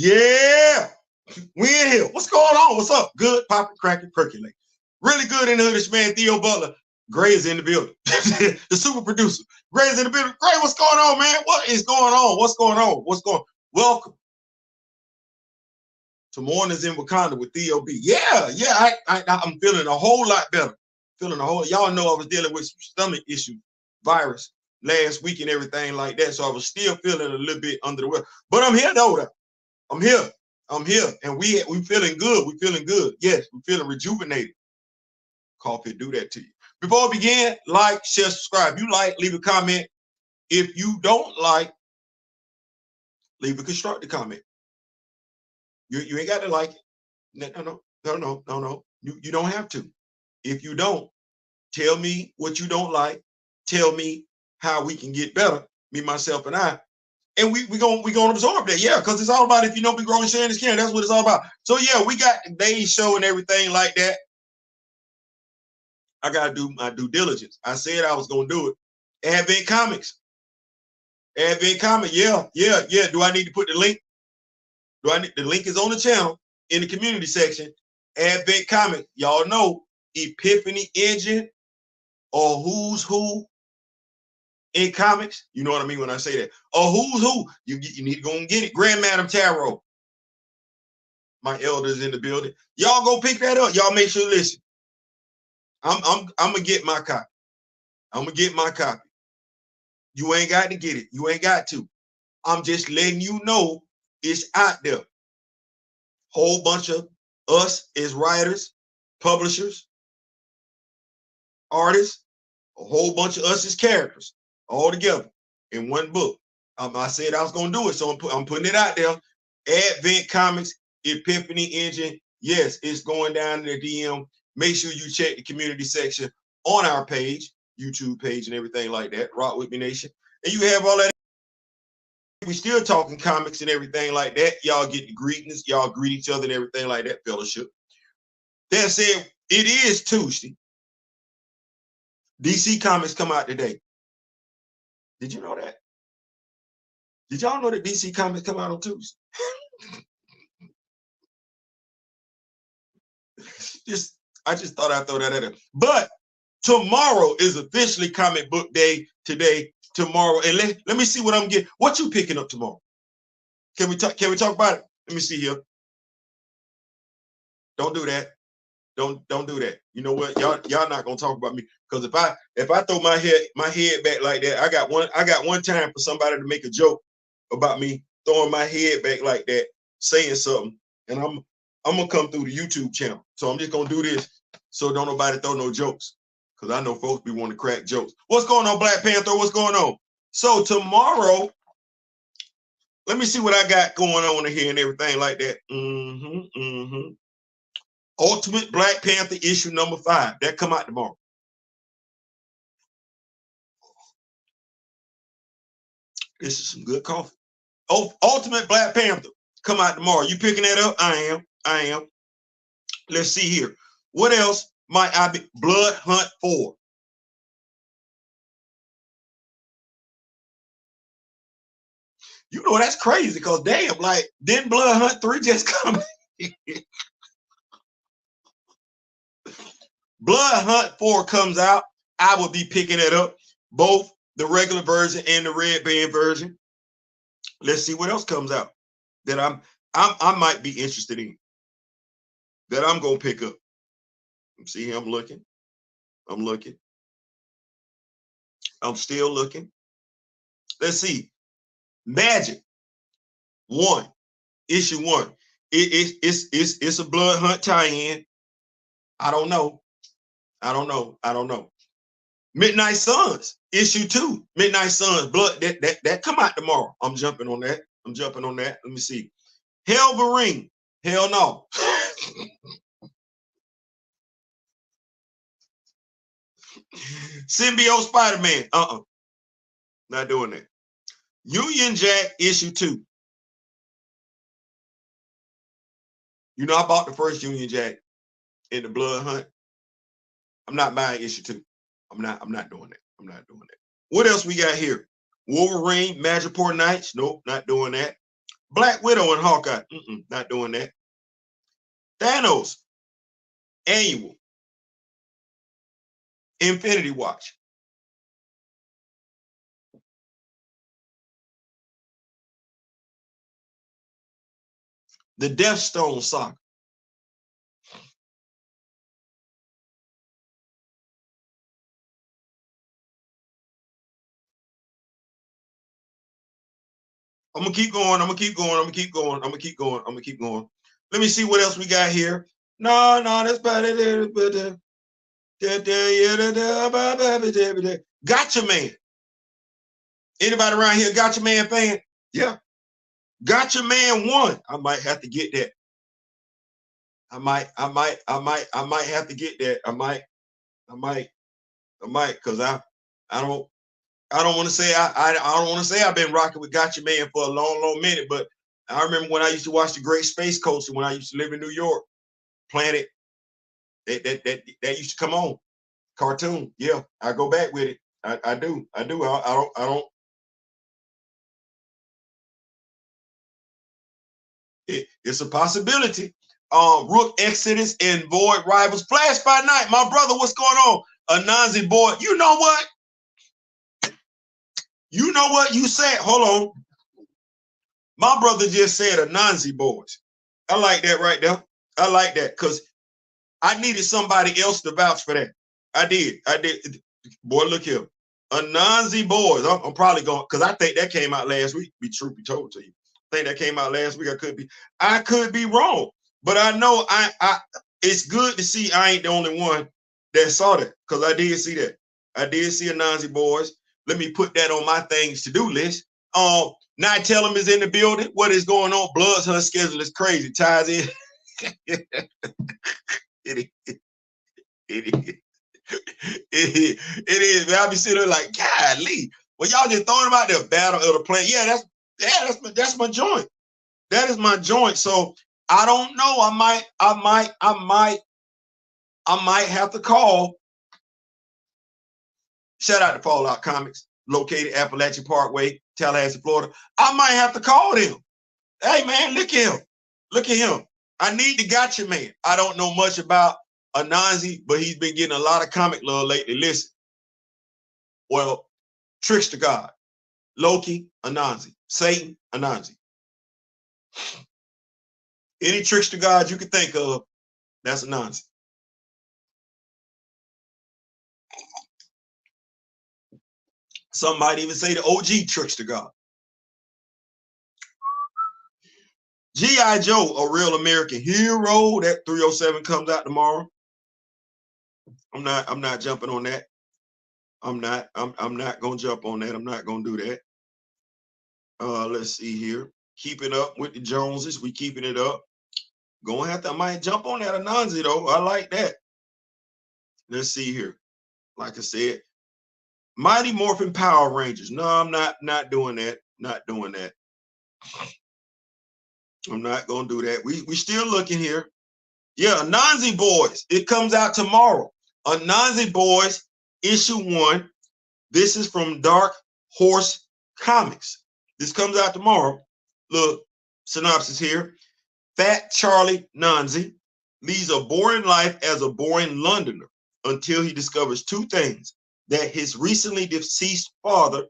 Yeah, we in here. What's going on? What's up? Good, popping, cracking, percolating. Really good in the hood. This man Theo Butler. Gray is in the building. The super producer. Gray is in the building. Gray, what's going on, man? What is going on? What's going on? What's going on? Welcome to Mornings in Wakanda with Theo B. Yeah, I'm feeling a whole lot better. Y'all know I was dealing with some stomach issue, virus last week and everything like that. So I was still feeling a little bit under the weather. But I'm here though. I'm here. And we feeling good. We feeling good. Yes, we feeling rejuvenated. Coffee do that to you. Before we begin, like, share, subscribe. You like, leave a comment. If you don't like, leave a constructive comment. You ain't got to like it. No. You don't have to. If you don't, tell me what you don't like. Tell me how we can get better, me, myself, and I. And we gonna absorb that, yeah, because it's all about if you know be growing, sharing, is caring. That's what it's all about. So yeah, we got today's show and everything like that. I gotta do my due diligence. I said I was gonna do it. Advent Comics. Yeah. Do I need to put the link? The link is on the channel in the community section. Advent Comics. Y'all know Epiphany Engine or Who's Who in comics. You know what I mean when I say that. Or Who's Who. You need to go and get it. Grand Madam Tarot. My elders in the building. Y'all go pick that up. Y'all make sure listen. I'm gonna get my copy. You ain't got to get it. You ain't got to. I'm just letting you know it's out there. Whole bunch of us as writers, publishers, artists, a whole bunch of us as characters, all together in one book. I said I was gonna do it, so I'm putting it out there. Advent Comics, Epiphany Engine. Yes, it's going down in the DM. Make sure you check the community section on our page, YouTube page, and everything like that. Rock with me, Nation. And you have all that. We still talking comics and everything like that. Y'all get the greetings. Y'all greet each other and everything like that. Fellowship. That said, it is Tuesday. DC Comics come out today. Did you know that? Did y'all know that DC Comics come out on Tuesday? I just thought I'd throw that at it. But tomorrow is officially comic book day. Today, tomorrow, and let me see what I'm getting. What you picking up tomorrow? Can we talk about it? Let me see here. Don't do that. Don't do that. You know what? Y'all not gonna talk about me, because if I throw my head back like that, I got one time for somebody to make a joke about me throwing my head back like that, saying something, and I'm gonna come through the YouTube channel. So I'm just gonna do this so don't nobody throw no jokes, because I know folks be wanting to crack jokes. What's going on, Black Panther? What's going on? So tomorrow, let me see what I got going on in here and everything like that. Ultimate Black Panther issue number 5. That come out tomorrow. This is some good coffee. Oh, Ultimate Black Panther come out tomorrow. You picking that up? I am. Let's see here. What else might I be? Blood Hunt 4. You know, that's crazy, because damn, like, didn't Blood Hunt 3 just come? Blood Hunt 4 comes out. I will be picking it up, both the regular version and the red band version. Let's see what else comes out that I might be interested in, that I'm gonna pick up. See, I'm looking. I'm still looking. Let's see. Magic 1, issue 1. It's a Blood Hunt tie-in. I don't know. Midnight Suns, issue 2. Midnight Suns, Blood, that come out tomorrow. I'm jumping on that. Let me see. Wolverine. Hell no. Symbiote Spider-Man. Not doing that. Union Jack issue 2. You know, I bought the first Union Jack in the Blood Hunt. I'm not buying issue 2. I'm not doing that. What else we got here? Wolverine, Madripoor Knights. Nope, not doing that. Black Widow and Hawkeye. Not doing that. Thanos annual Infinity Watch. The Death Stone saga. I'm gonna keep going. I'm gonna keep going. I'm gonna keep going. I'm gonna keep going. I'm gonna keep going. Let me see what else we got here. No, that's about it. Gotcha Man. Anybody around here Gotcha Man fan? Yeah. Gotcha Man 1. I might have to get that. I might have to get that. I might, because I don't want to say I don't want to say I've been rocking with Gotcha Man for a long minute, but I remember when I used to watch The Great Space Coaster when I used to live in New York. Planet that used to come on. Cartoon. Yeah, I go back with it. I do. I don't. It's a possibility. Rook Exodus and Void Rivals. Flash by Night. My brother, what's going on? Anansi boy. You know what? You know what you said? Hold on. My brother just said Anansi boys. I like that right there. I like that because I needed somebody else to vouch for that. I did. Boy, look here. Anansi boys. I'm probably going because I think that came out last week. Be truth be told to you. I think that came out last week. I could be wrong, but I know I it's good to see I ain't the only one that saw that because I did see that. I did see Anansi boys. Let me put that on my things to do list. Not tell him is in the building. What is going on? Blood's her schedule is crazy. Ties in. It is. I'll be sitting there like, golly. Well, y'all just throwing about the battle of the plan. Yeah, that's my joint. That is my joint. So I don't know. I might have to call. Shout out to Fallout Comics, located Appalachian Parkway, Tallahassee, Florida. I might have to call them. Hey man, look at him. Look at him. I need the Gotcha Man. I don't know much about Anansi, but he's been getting a lot of comic love lately. Listen. Well, Trickster God, Loki, Anansi, Satan, Anansi. Any trickster God you can think of, that's Anansi. Some might even say the OG trickster God. G.I. Joe, a real American hero. That 307 comes out tomorrow. I'm not jumping on that. I'm not gonna jump on that. I'm not gonna do that. Let's see here. Keeping up with the Joneses. We keeping it up. I might jump on that Anansi though. I like that. Let's see here. Like I said, Mighty Morphin Power Rangers. No, I'm not doing that. Not doing that. I'm not gonna do that. We still looking here. Yeah, Anansi Boys. It comes out tomorrow. Anansi Boys, issue 1. This is from Dark Horse Comics. This comes out tomorrow. Look, synopsis here. Fat Charlie Nanzi leads a boring life as a boring Londoner until he discovers 2 things: that his recently deceased father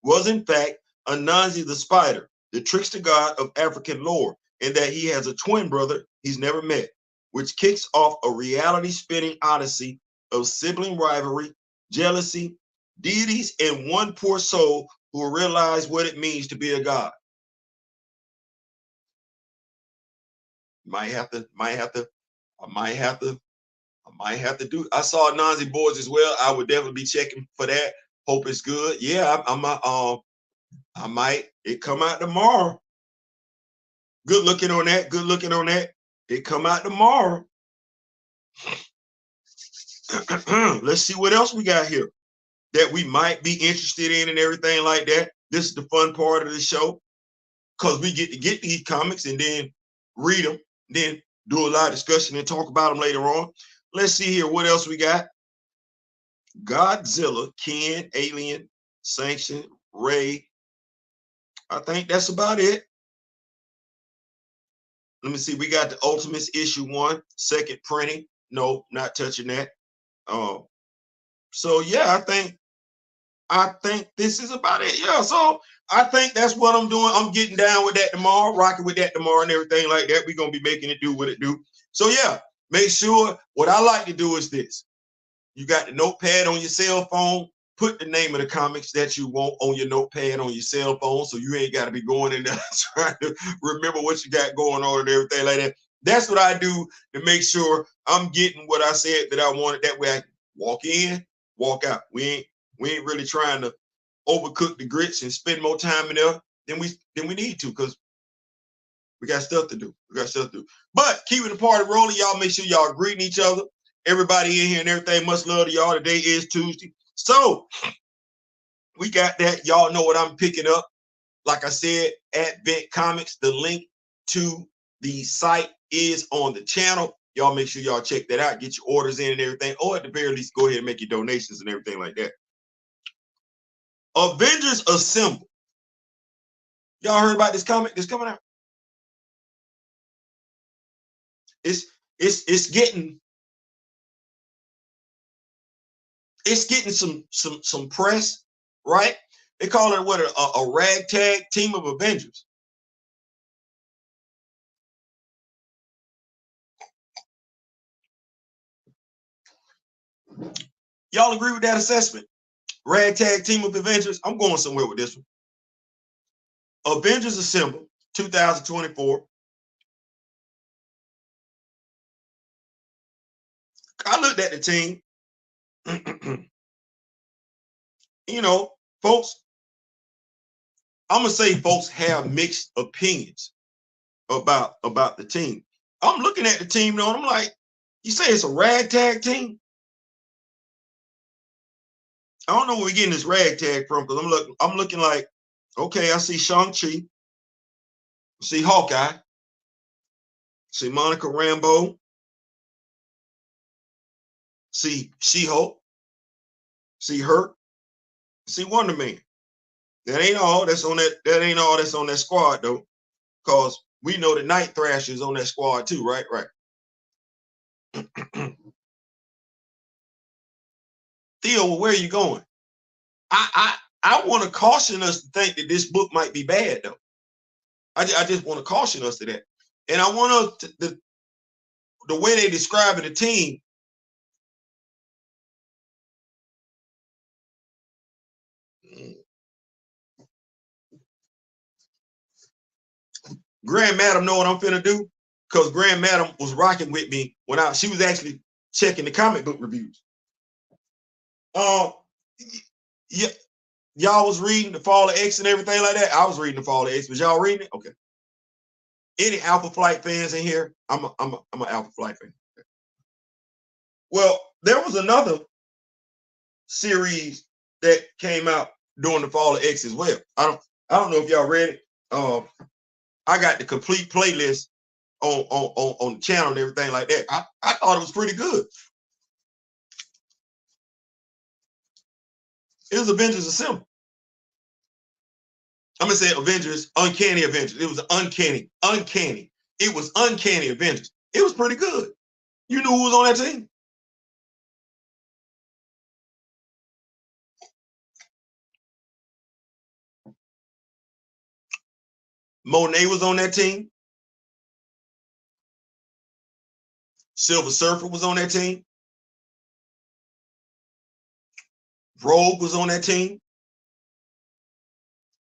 was in fact Anansi the Spider, the trickster god of African lore, and that he has a twin brother he's never met, which kicks off a reality-spinning odyssey of sibling rivalry, jealousy, deities, and one poor soul who will realize what it means to be a god. I might have to do. I saw Anansi Boys as well. I would definitely be checking for that. Hope it's good. Yeah, I might. It come out tomorrow. Good looking on that. Good looking on that. It come out tomorrow. Let's see what else we got here that we might be interested in and everything like that. This is the fun part of the show because we get to get these comics and then read them, then do a lot of discussion and talk about them later on. Let's see here what else we got. Godzilla, Ken, Alien, Sanction, Ray. I think that's about it. Let me see. We got the Ultimates issue 1, second printing. No, not touching that. So yeah, I think this is about it. Yeah, so I think that's what I'm doing. I'm getting down with that tomorrow, rocking with that tomorrow and everything like that. We're gonna be making it do what it do. So yeah, make sure what I like to do is this. You got the notepad on your cell phone. Put the name of the comics that you want on your notepad on your cell phone, so you ain't got to be going in there trying to remember what you got going on and everything like that. That's what I do to make sure I'm getting what I said that I wanted. That way I can walk in, walk out. We ain't really trying to overcook the grits and spend more time in there than we need to, because we got stuff to do. We got stuff to do. But keeping the party rolling, y'all make sure y'all greeting each other. Everybody in here and everything, much love to y'all. Today is Tuesday. So we got that. Y'all know what I'm picking up. Like I said, Advent Comics, the link to the site is on the channel. Y'all make sure y'all check that out. Get your orders in and everything. Or at the very least, go ahead and make your donations and everything like that. Avengers Assemble. Y'all heard about this comic that's coming out? It's getting some press, right? They call it what, a ragtag team of Avengers. Y'all agree with that assessment? Ragtag team of Avengers. I'm going somewhere with this one. Avengers Assemble 2024. I looked at the team. You know, folks, I'm gonna say folks have mixed opinions about the team. I'm looking at the team though, and I'm like, you say it's a ragtag team? I don't know where we're getting this ragtag from, because I'm looking like, okay, I see Shang-Chi, I see Hawkeye, I see Monica Rambeau, see She-Hulk, see her, see Wonder Man. That ain't all that's on that squad though, because we know that Night Thrasher is on that squad too, right? Right. Theo, well, where are you going? I want to caution us to think that this book might be bad though. I just want to caution us to that, and I want us to, the way they describe the team. Grand Madam know what I'm finna do, because Grand Madam was rocking with me when she was actually checking the comic book reviews. Yeah, y'all was reading the Fall of X and everything like that. I was reading the Fall of X. Was y'all reading it? Okay. Any Alpha Flight fans in here? I'm an Alpha Flight fan. Well, there was another series that came out during the Fall of X as well. I don't know if y'all read it. I got the complete playlist on the channel and everything like that. I thought it was pretty good. It was Avengers Assemble. I'm gonna say Avengers, Uncanny Avengers. It was uncanny. It was Uncanny Avengers. It was pretty good. You knew who was on that team? Monet was on that team. Silver Surfer was on that team. Rogue was on that team.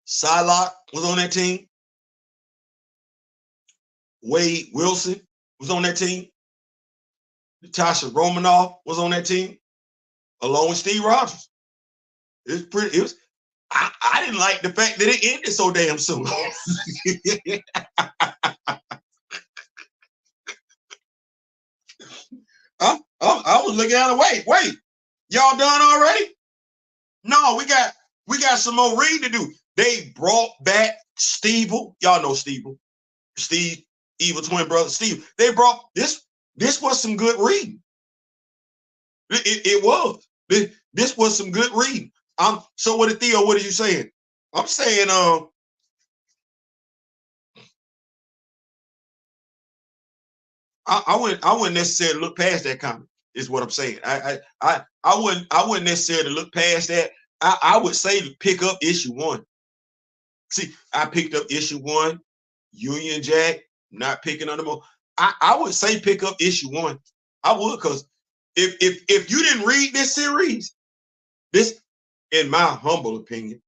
Psylocke was on that team. Wade Wilson was on that team. Natasha Romanoff was on that team, along with Steve Rogers. I didn't like the fact that it ended so damn soon. I was looking at it. Wait, y'all done already? No, we got some more reading to do. They brought back Steve. Y'all know Steve, evil twin brother Steve. They brought this. This was some good reading. It was. This was some good reading. So what, Theo? What are you saying? I'm saying I wouldn't necessarily look past that comment. Is what I'm saying. I wouldn't necessarily look past that. I would say pick up issue 1. See, I picked up issue 1, Union Jack, not picking up no more. I would say pick up issue 1. I would, because if you didn't read this series, this, in my humble opinion,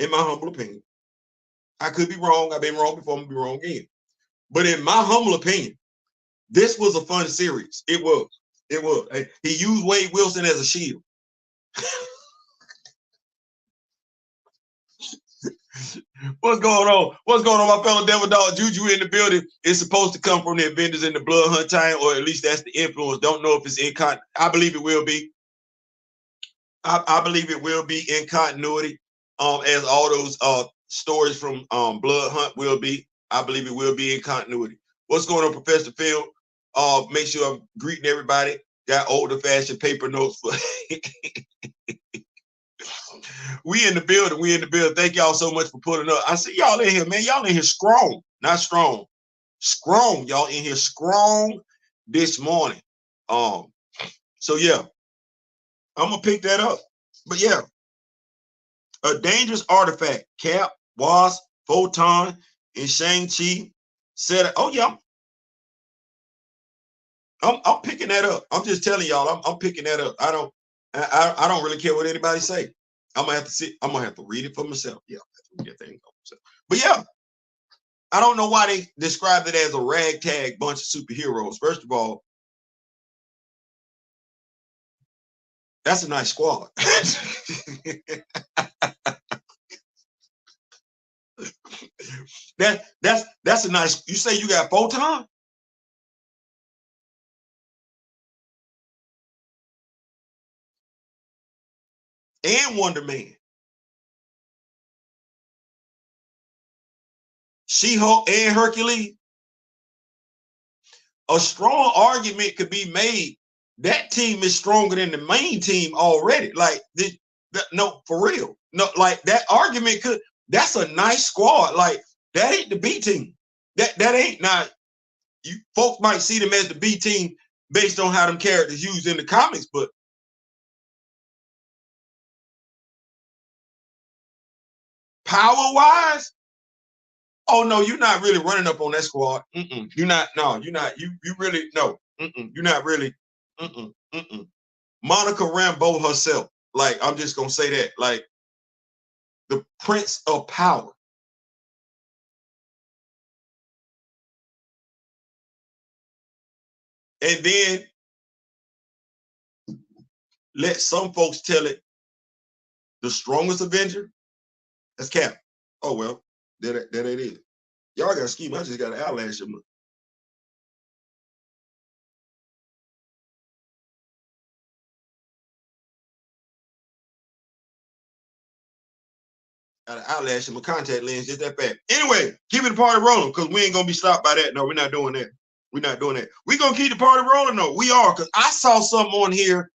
I could be wrong. I've been wrong before, I'm gonna be wrong again. But in my humble opinion, this was a fun series. It was. It was. He used Wade Wilson as a shield. What's going on? What's going on, my fellow Devil Dog? Juju in the building. It's supposed to come from the Avengers in the Blood Hunt time, or at least that's the influence. Don't know if it's in continuity. I believe it will be. I believe it will be in continuity, as all those stories from Blood Hunt will be. I believe it will be in continuity. What's going on, Professor Phil? Make sure I'm greeting everybody. Got older-fashioned paper notes for. We in the building. We in the building. Thank y'all so much for pulling up. I see y'all in here, man. Y'all in here strong, not strong. Strong. Y'all in here strong this morning. So yeah, I'm gonna pick that up. But yeah, a dangerous artifact. Cap, Wasp, Photon, and Shang-Chi said, oh yeah, I'm picking that up. I'm just telling y'all, I'm picking that up. I don't really care what anybody say. I'm gonna have to see. I'm gonna have to read it for myself. Yeah, I have to read that thing for myself. But yeah, I don't know why they described it as a ragtag bunch of superheroes. First of all, that's a nice squad. That's a nice. You say you got Photon? And Wonder Man, She-Hulk, and Hercules. A strong argument could be made that team is stronger than the main team already. Like, no, for real. No, like that argument could. That's a nice squad. Like, that ain't the B team. That ain't not. You folks might see them as the B team based on how them characters used in the comics, but power-wise, oh no, you're not really running up on that squad. You're not. No, you're not. You really no. You're not really. Monica Rambeau herself. Like, I'm just gonna say that. Like, the Prince of Power. And then let some folks tell it the strongest Avenger. That's Cap. Oh well, that it is. Y'all got a scheme. I just got an eyelash. Got an eyelash and my contact lens, just that bad. Anyway, keep the party rolling, because we ain't gonna be stopped by that. No, we're not doing that. We're not doing that. We're gonna keep the party rolling, though. We are, because I saw something on here.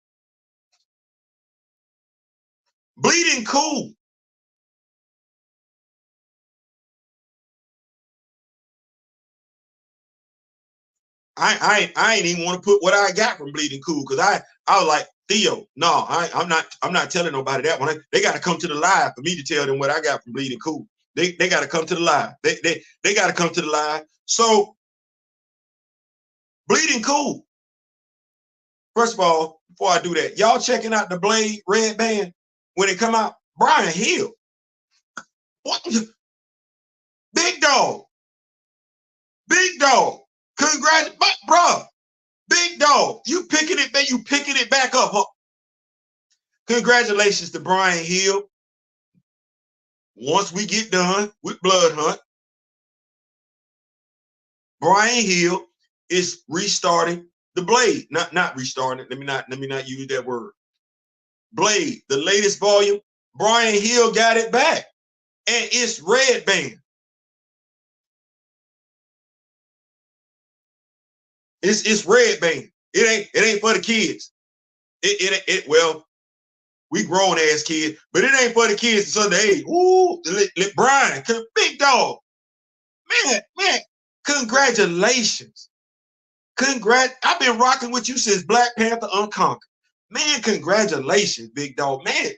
Bleeding Cool. I ain't even want to put what I got from Bleeding Cool, because I was like, Theo, no, I'm not telling nobody that one. They got to come to the live for me to tell them what I got from Bleeding Cool. They got to come to the live. They got to come to the live. So Bleeding Cool. First of all, before I do that, y'all checking out the Blade Red Band when it come out? Brian Hill. What? Big dog. Big dog. Congratulations, bro. Big dog. You picking it back up, huh? Congratulations to Brian Hill. Once we get done with Blood Hunt, Brian Hill is restarting the Blade. Not restarting. Let me not use that word. Blade, the latest volume. Brian Hill got it back, and it's Red Band. It's Red Band. It ain't for the kids. Well, we grown ass kids, but it ain't for the kids Sunday. Ooh, Brian, big dog, man, congratulations. I've been rocking with you since Black Panther Unconquered. Man, congratulations, big dog. Man,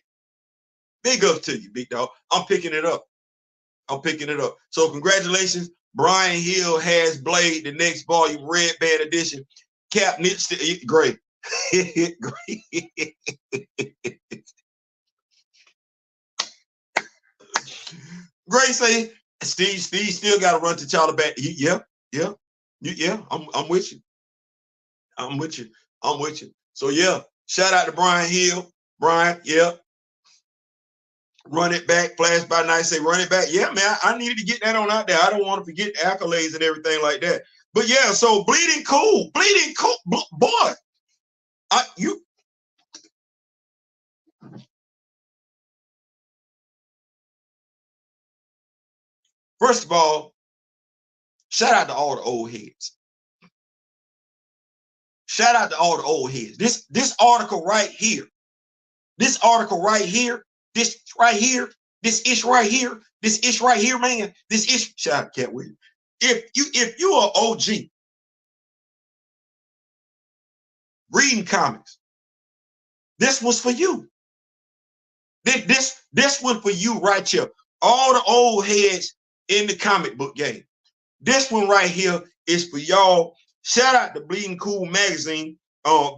big up to you, big dog. I'm picking it up. I'm picking it up. So congratulations. Brian Hill has Blade, the next volume, red band edition. Cap knits great. Gray say Steve still got to run to Charlie back. Yeah. I'm with you. I'm with you. I'm with you. So yeah, shout out to Brian Hill. Brian, yeah. Run it back, flash by night, say run it back. Yeah, man, I needed to get that on out there. I don't want to forget accolades and everything like that. But yeah, so bleeding cool, boy. You first of all, shout out to all the old heads. Shout out to all the old heads. This article right here, this article right here, this right here, this ish right here, this ish right here, man. This ish. Shout out to Cat Williams. If you are OG reading comics, this was for you. This one for you right here. All the old heads in the comic book game. This one right here is for y'all. Shout out to Bleeding Cool magazine,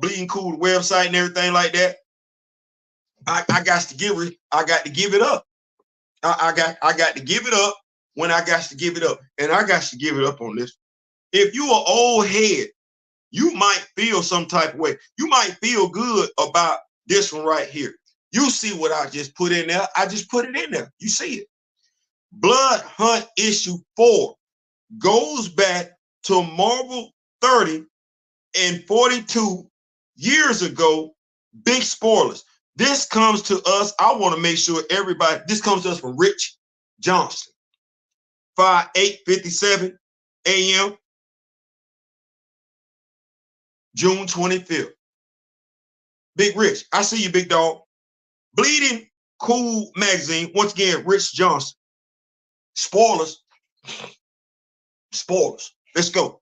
Bleeding Cool website and everything like that. I got to give it. I got to give it up. I got to give it up when I got to give it up, and I got to give it up on this. If you are old head, you might feel some type of way. You might feel good about this one right here. You see what I just put in there? I just put it in there. You see it. Blood Hunt issue 4 goes back to Marvel 30 and 42 years ago. Big spoilers. This comes to us. I want to make sure everybody, this comes to us from Rich Johnston. 8:57 a.m. June 25th. Big Rich, I see you, big dog. Bleeding Cool magazine, once again, Rich Johnston. Spoilers. Spoilers. Let's go.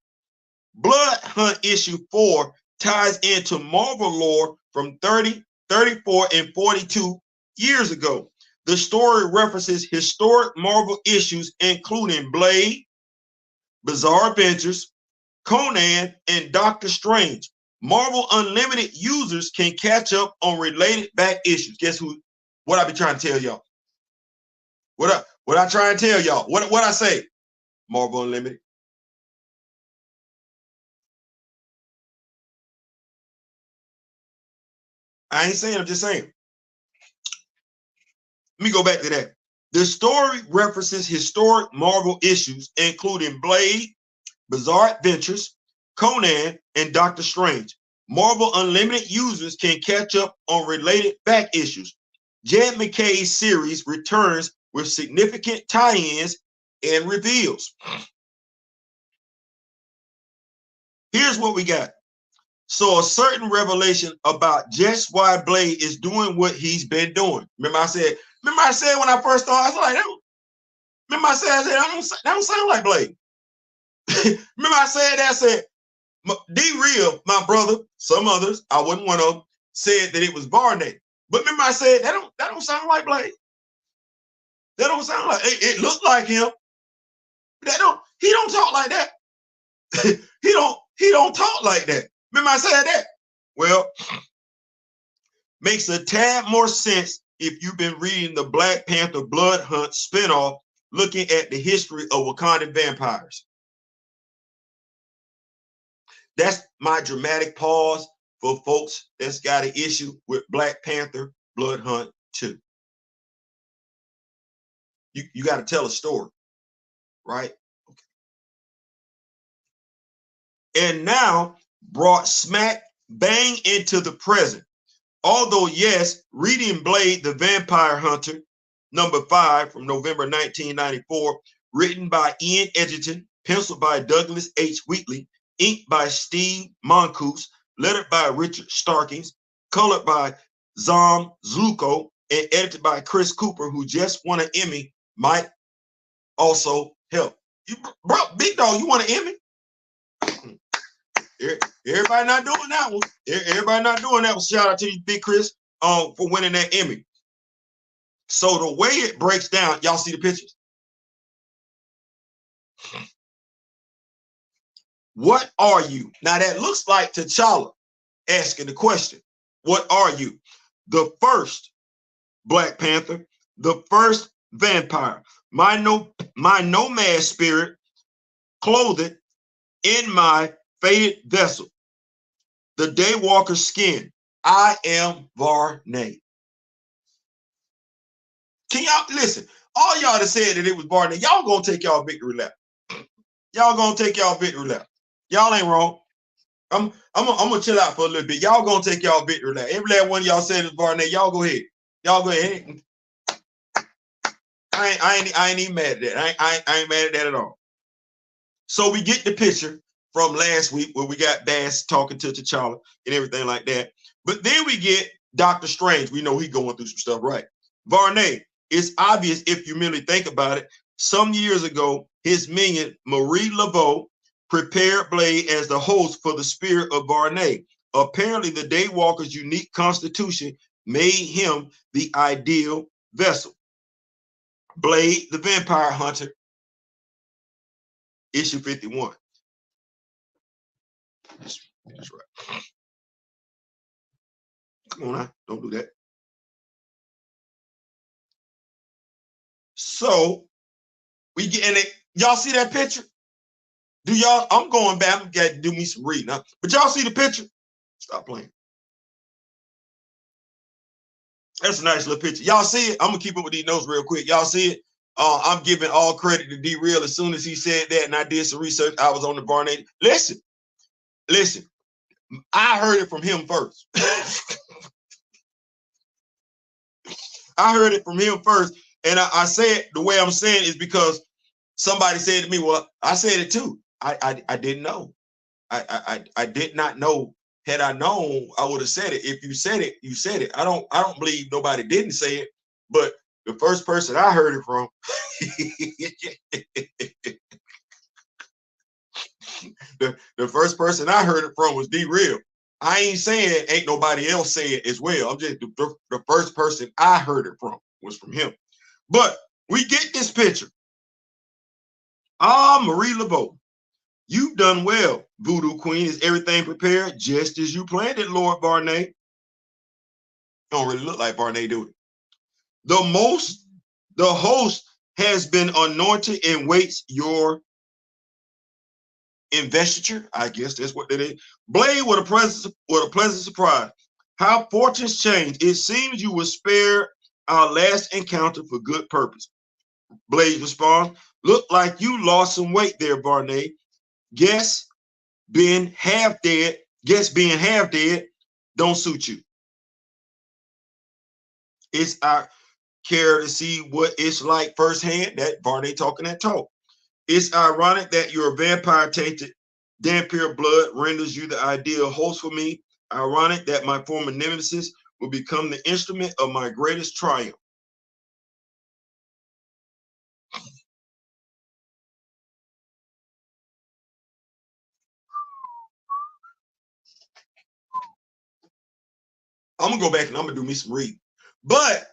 Blood Hunt issue 4 ties into Marvel lore from 30, 34, and 42 years ago. The story references historic Marvel issues, including Blade, Bizarre Adventures, Conan, and Doctor Strange. Marvel Unlimited users can catch up on related back issues. Guess who? What I be trying to tell y'all? What I try and tell y'all? What I say? Marvel Unlimited. I ain't saying, I'm just saying. Let me go back to that. The story references historic Marvel issues, including Blade, Bizarre Adventures, Conan, and Doctor Strange. Marvel Unlimited users can catch up on related back issues. Jed McKay's series returns with significant tie-ins and reveals. Here's what we got. So a certain revelation about just why Blade is doing what he's been doing. Remember I said when I first started, I was like, that don't sound like Blade. Remember I said that, I said, D-Real, my brother, some others, I wasn't one of them, said that it was Varney. But remember I said, that don't sound like Blade. That don't sound like, it looked like him. He don't talk like that. he don't talk like that. Remember I said that? Well, makes a tad more sense if you've been reading the Black Panther Blood Hunt spinoff, looking at the history of Wakandan vampires. That's my dramatic pause for folks that's got an issue with Black Panther Blood Hunt 2. You got to tell a story, right? Okay. And now brought smack bang into the present. Although, yes, reading Blade the Vampire Hunter, number 5 from November 1994, written by Ian Edgerton, penciled by Douglas H. Wheatley, inked by Steve Moncouse, lettered by Richard Starkings, colored by Zom Zluko, and edited by Chris Cooper, who just won an Emmy, might also help. Bro, big dog, you want an Emmy? Everybody not doing that one. Everybody not doing that one. Shout out to you, Big Chris, for winning that Emmy. So the way it breaks down, y'all see the pictures? What are you? Now that looks like T'Challa asking the question. What are you? The first Black Panther, the first vampire, my nomad spirit, clothed in my faded vessel, the daywalker's skin. I am Varney. Can y'all listen? All y'all that said that it was Varney, y'all gonna take y'all victory lap. Y'all gonna take y'all victory lap. Y'all ain't wrong. I'm gonna chill out for a little bit. Y'all gonna take y'all victory lap. Every last one of y'all said it's Varney. Y'all go ahead. Y'all go ahead. I ain't even mad at that. I ain't mad at that at all. So we get the picture from last week where we got Bass talking to T'Challa and everything like that. But then we get Doctor Strange. We know he's going through some stuff, right? Varney, it's obvious if you really think about it. Some years ago, his minion, Marie Laveau, prepared Blade as the host for the spirit of Varney. Apparently, the Daywalker's unique constitution made him the ideal vessel. Blade, the Vampire Hunter, issue 51. That's right. Come on now, don't do that. So we get in it. Y'all see that picture? Do y'all? I'm going back. I'm got to do me some reading now. But y'all see the picture? Stop playing. That's a nice little picture. Y'all see it? I'm gonna keep up with these notes real quick. Y'all see it? I'm giving all credit to D-Real. As soon as he said that, and I did some research, I was on the Varney. Listen. I heard it from him first. I heard it from him first, and I said the way I'm saying is because somebody said to me, "Well, I said it too." I didn't know. I did not know. Had I known, I would have said it. If you said it, you said it. I don't believe nobody didn't say it, but the first person I heard it from, the first person I heard it from was D-Real. I ain't saying ain't nobody else say it as well. I'm just the first person I heard it from was from him. But we get this picture. Marie Laveau. You've done well, Voodoo Queen. Is everything prepared just as you planned it, Lord Varney? Don't really look like Varney, do it. The host has been anointed and waits your investiture. I guess that's what that is. Blade with a pleasant surprise. How fortunes change. It seems you were spared our last encounter for good purpose. Blade responds, look like you lost some weight there, Varney. Guess being half dead don't suit you. It's our care to see what it's like firsthand. That Varney talking that talk. It's ironic that your vampire tainted Dampier blood renders you the ideal host for me. Ironic that my former nemesis will become the instrument of my greatest triumph. I'm gonna go back and I'm gonna do me some reading. But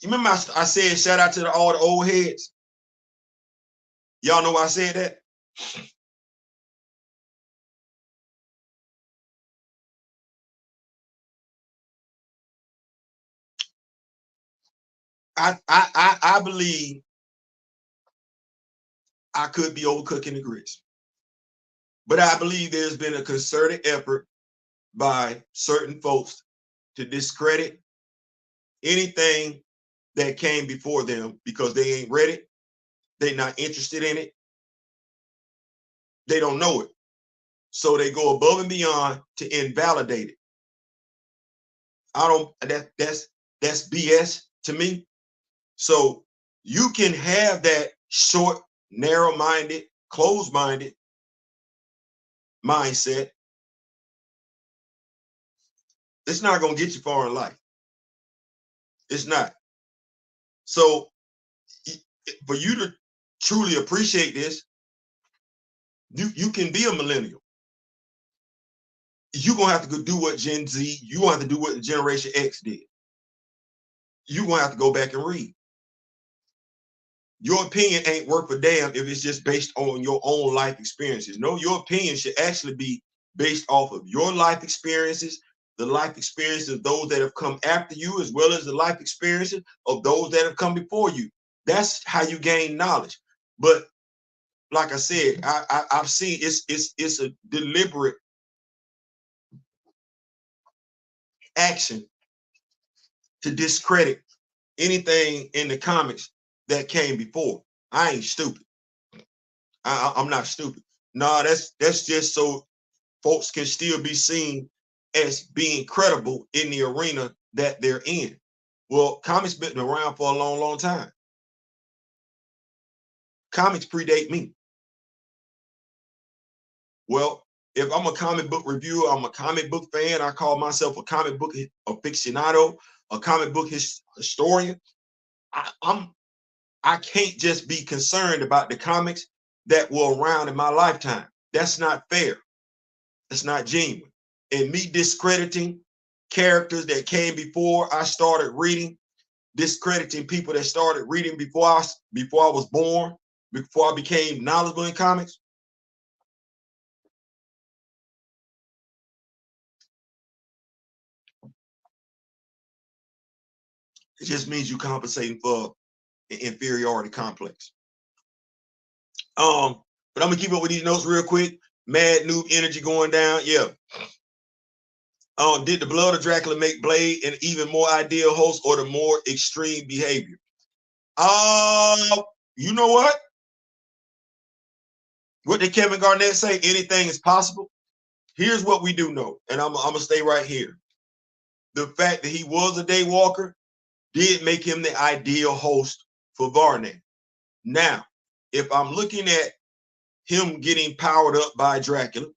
you remember I said shout out to all the old heads. Y'all know why I said that? I believe I could be overcooking the grits, but I believe there's been a concerted effort by certain folks to discredit anything that came before them because they ain't read it, they're not interested in it, they don't know it. So they go above and beyond to invalidate it. That's BS to me. So you can have that short, narrow-minded, closed-minded mindset. It's not going to get you far in life. It's not. So for you to truly appreciate this, you can be a millennial. you're gonna have to go do what Gen Z, you're gonna have to do what Generation X did. You're gonna have to go back and read. Your opinion ain't worth a damn if it's just based on your own life experiences. No, your opinion should actually be based off of your life experiences, the life experiences of those that have come after you, as well as the life experiences of those that have come before you. That's how you gain knowledge. But like I said, I've seen it's a deliberate action to discredit anything in the comics that came before. I ain't stupid. I'm not stupid. No, that's just so folks can still be seen as being credible in the arena that they're in. Well, comics been around for a long, long time. Comics predate me. Well, if I'm a comic book reviewer, I'm a comic book fan. I call myself a comic book aficionado, a comic book historian. I can't just be concerned about the comics that were around in my lifetime. That's not fair. That's not genuine. And me discrediting characters that came before I started reading, discrediting people that started reading before I was born, before I became knowledgeable in comics. It just means you compensating for an inferiority complex. But I'm gonna keep up with these notes real quick. Mad noob energy going down. Yeah. Did the blood of Dracula make Blade an even more ideal host or the more extreme behavior? You know what? What did Kevin Garnett say? Anything is possible. Here's what we do know, and I'm gonna stay right here. The fact that he was a daywalker did make him the ideal host for Varney. Now, if I'm looking at him getting powered up by Dracula,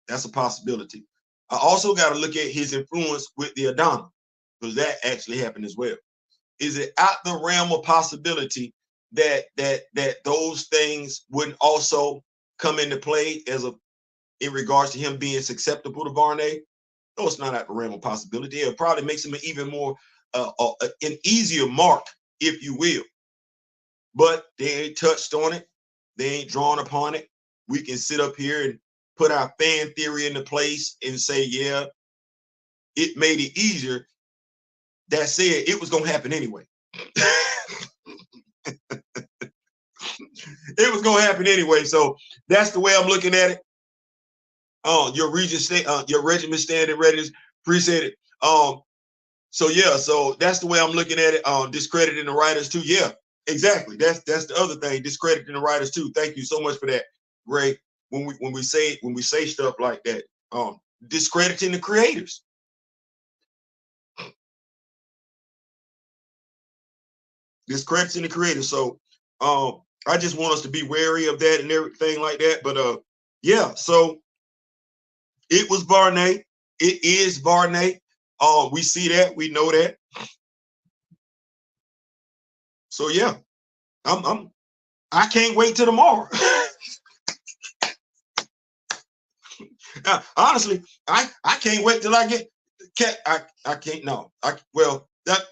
that's a possibility. I also got to look at his influence with the Adana, because that actually happened as well. Is it out the realm of possibility that those things wouldn't also come into play in regards to him being susceptible to Varney? No, it's not out the realm of possibility. It probably makes him an even more an easier mark, if you will. But they ain't touched on it. They ain't drawn upon it. We can sit up here and put our fan theory into place and say, yeah, it made it easier. That said, it was gonna happen anyway. It was gonna happen anyway. So that's the way I'm looking at it. Your regiment standing readiness, appreciate it. So yeah, so that's the way I'm looking at it. Discrediting the writers too. Yeah, exactly. That's the other thing. Discrediting the writers too. Thank you so much for that, Ray. When we say stuff like that, discrediting the creators. Discrediting the creators. So I just want us to be wary of that and everything like that. But yeah, so it was Varney. It is Varney. We see that, we know that. So yeah, I can't wait till tomorrow. Honestly, I can't wait till I get. I can't. No.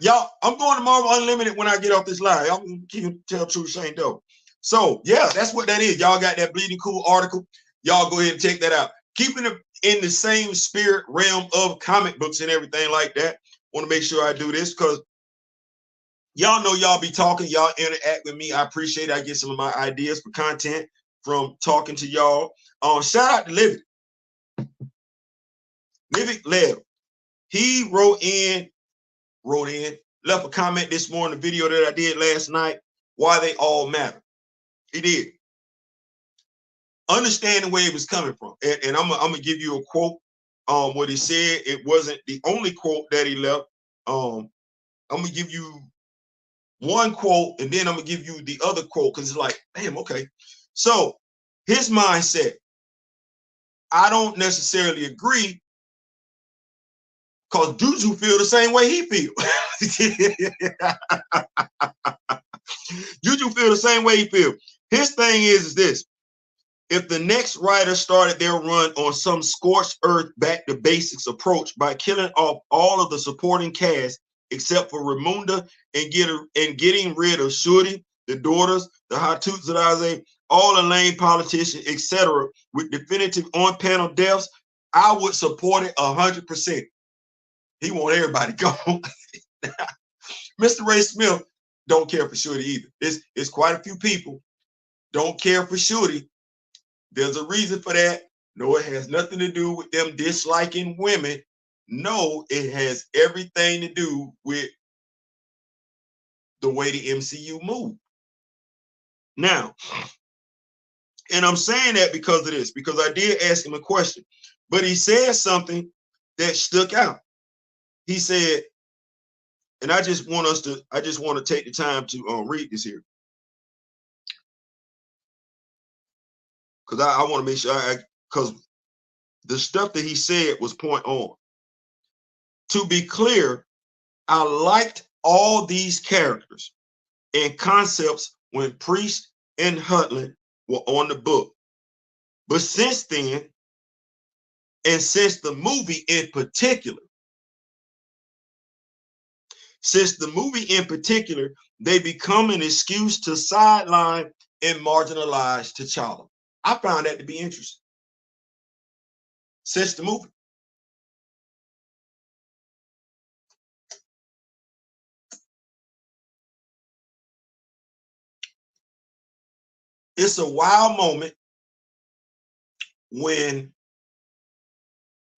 Y'all. I'm going to Marvel Unlimited when I get off this live. I'm gonna tell truth, Shane Doe. So yeah, that's what that is. Y'all got that Bleeding Cool article. Y'all go ahead and check that out. Keeping it in the same spirit realm of comic books and everything like that. Want to make sure I do this because y'all know y'all be talking. Y'all interact with me. I appreciate it. I get some of my ideas for content from talking to y'all. Shout out to Livy. Livy Lev. He left a comment this morning, the video that I did last night, why they all matter. He did. Understanding where it was coming from. And I'm gonna give you a quote. What he said, it wasn't the only quote that he left. I'm gonna give you one quote, and then I'm gonna give you the other quote because it's like, damn, okay. So his mindset, I don't necessarily agree, because Juju feel the same way he feel. Juju feel the same way he feel. His thing is this. If the next writer started their run on some scorched earth back to basics approach by killing off all of the supporting cast except for Ramunda and getting rid of Shuri, the daughters, the Hattutsadaze, all the lame politicians, etc., with definitive on-panel deaths, I would support it 100%. He want everybody gone. Mr. Ray Smith don't care for Shuri either. It's quite a few people don't care for Shuri. There's a reason for that. No, it has nothing to do with them disliking women. No, it has everything to do with the way the MCU moved. Now, and I'm saying that because of this, because I did ask him a question, but he said something that stuck out. He said, and I just want to take the time to read this here. Because I want to make sure because the stuff that he said was point on. To be clear, I liked all these characters and concepts when Priest and Hutland were on the book. But since then, and since the movie in particular, they become an excuse to sideline and marginalize T'Challa. I found that to be interesting. Since the movie. It's a wild moment when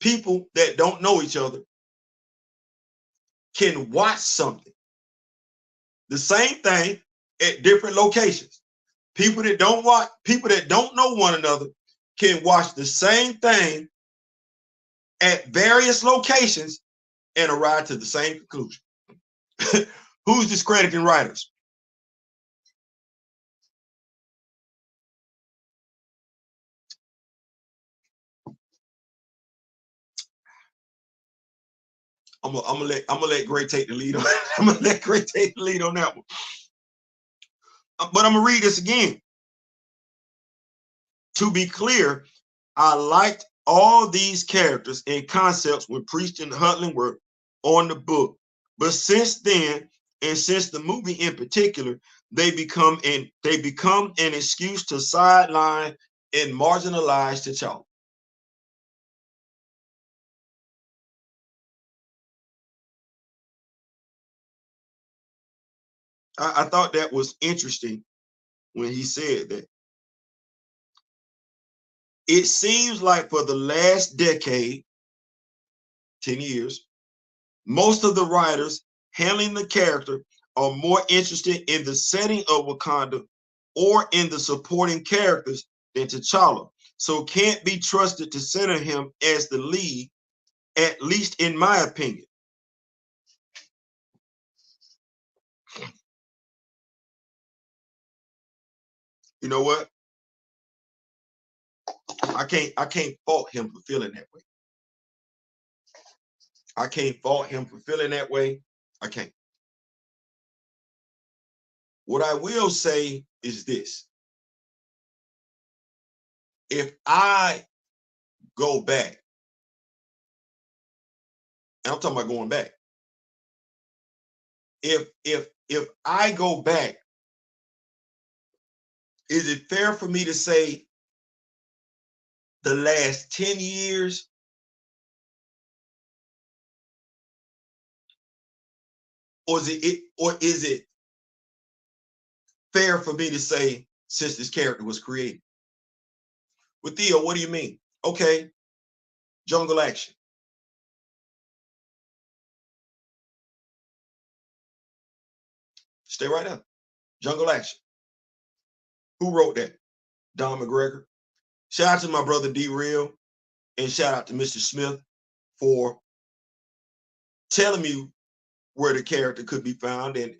people that don't know each other can watch something. The same thing at different locations. People that don't know one another can watch the same thing at various locations and arrive to the same conclusion. Who's discrediting writers? I'm gonna let Gray take the lead on. I'm gonna let Gray take the lead on that one. But I'm gonna read this again. To be clear, I liked all these characters and concepts when Priest and Hutland were on the book. But since then, and since the movie in particular, they become an excuse to sideline and marginalize T'Challa. I thought that was interesting when he said that. It seems like for the last decade, 10 years, most of the writers handling the character are more interested in the setting of Wakanda or in the supporting characters than T'Challa, so can't be trusted to center him as the lead, at least in my opinion. You know what? I can't fault him for feeling that way. I can't fault him for feeling that way. I can't. What I will say is this. If I go back, and I'm talking about going back, if I go back, is it fair for me to say the last 10 years? Or is it fair for me to say since this character was created? With Theo, what do you mean? Okay, Jungle Action. Stay right up. Jungle Action. Who wrote that? Don McGregor. Shout out to my brother D Real, and shout out to Mr. Smith for telling me where the character could be found and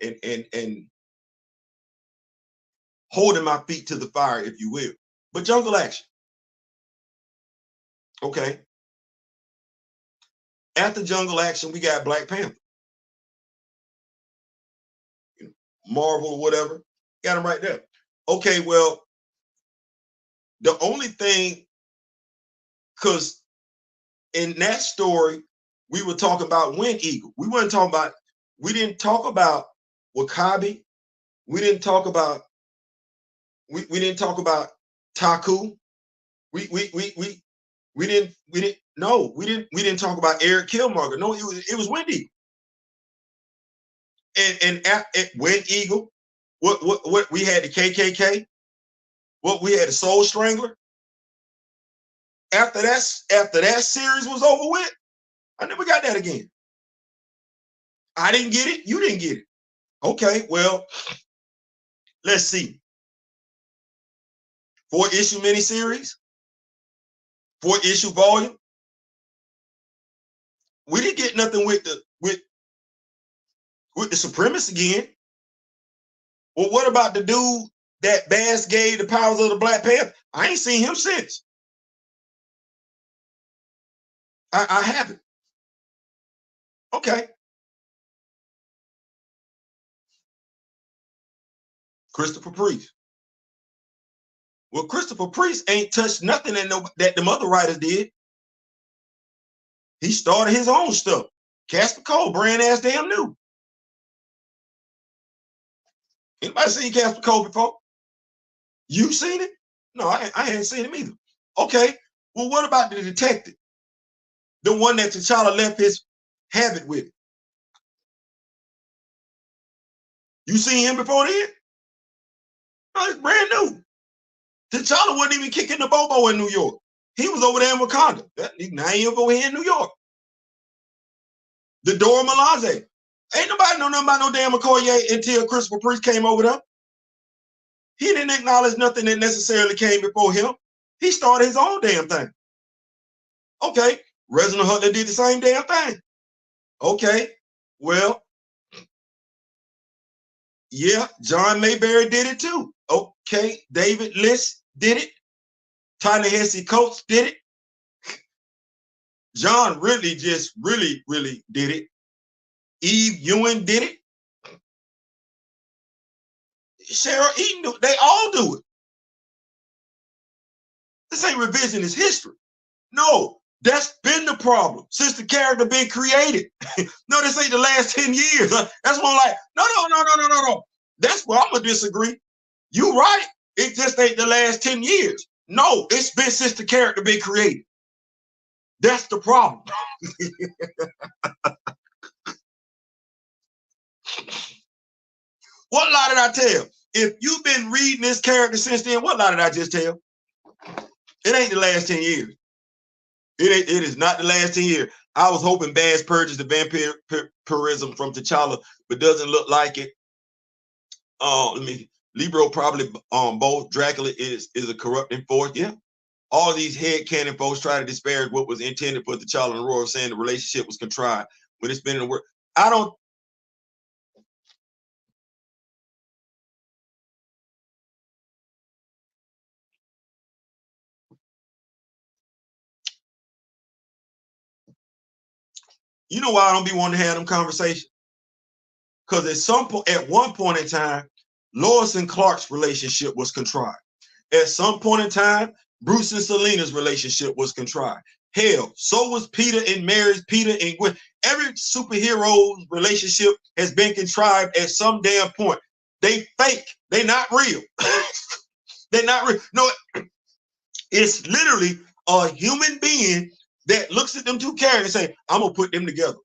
holding my feet to the fire, if you will. But Jungle Action. Okay. After Jungle Action, we got Black Panther. Marvel or whatever. Got him right there. Okay, well, The only thing, because in that story, we were talking about Wind Eagle. We didn't talk about Wakabi. We didn't talk about Taku. We didn't talk about Eric Killmonger. No, it was Wind Eagle. And at Wind Eagle, what we had the KKK, what we had the Soul Strangler. After that series was over with, I never got that again. I didn't get it. You didn't get it. Okay, well, let's see. 4-issue miniseries, 4-issue volume. We didn't get nothing with the Supremacists again. Well, what about the dude that Bass gave the powers of the Black Panther? I ain't seen him since. I haven't. Okay. Christopher Priest. Well, Christopher Priest ain't touched nothing that the other writers did. He started his own stuff. Casper Cole, brand ass damn new. Anybody seen Casper Cole before? You seen it? No, I hadn't seen him either. Okay. Well, what about the detective? The one that T'Challa left his habit with. You seen him before then? No, it's brand new. T'Challa wasn't even kicking the bobo in New York. He was over there in Wakanda. Now he over here in New York. The Dora Milaje. Ain't nobody know nothing about no damn Okoye until Christopher Priest came over there. He didn't acknowledge nothing that necessarily came before him. He started his own damn thing. Okay, Reginald Hutler did the same damn thing. Okay, well, yeah, John Mayberry did it too. Okay, David List did it. Ta-Nehisi Coates did it. John really just really did it. Eve Ewing did it. Cheryl Eaton, they all do it. This ain't revisionist history. No, that's been the problem since the character been created. No, this ain't the last 10 years. That's more like, no. That's where I'm gonna disagree. You right. It just ain't the last 10 years. No, it's been since the character been created. That's the problem. What lie did I tell? If you've been reading this character since then, what lie did I just tell? It ain't the last 10 years. It is not the last 10 years. I was hoping Bass purges the vampirism from T'Challa, but doesn't look like it. Libro probably both. Dracula is a corrupting force. Yeah. All these headcanon folks try to disparage what was intended for T'Challa and Aurora, saying the relationship was contrived, but it's been in the work. I don't. You know why I don't be wanting to have them conversations? Because at one point in time, Lois and Clark's relationship was contrived. At some point in time, Bruce and Selena's relationship was contrived. Hell, so was Peter and Mary's, Peter and Gwen. Every superhero's relationship has been contrived at some damn point. They fake. They're not real. They're not real. No, it's literally a human being that looks at them two characters and say, I'm gonna put them together.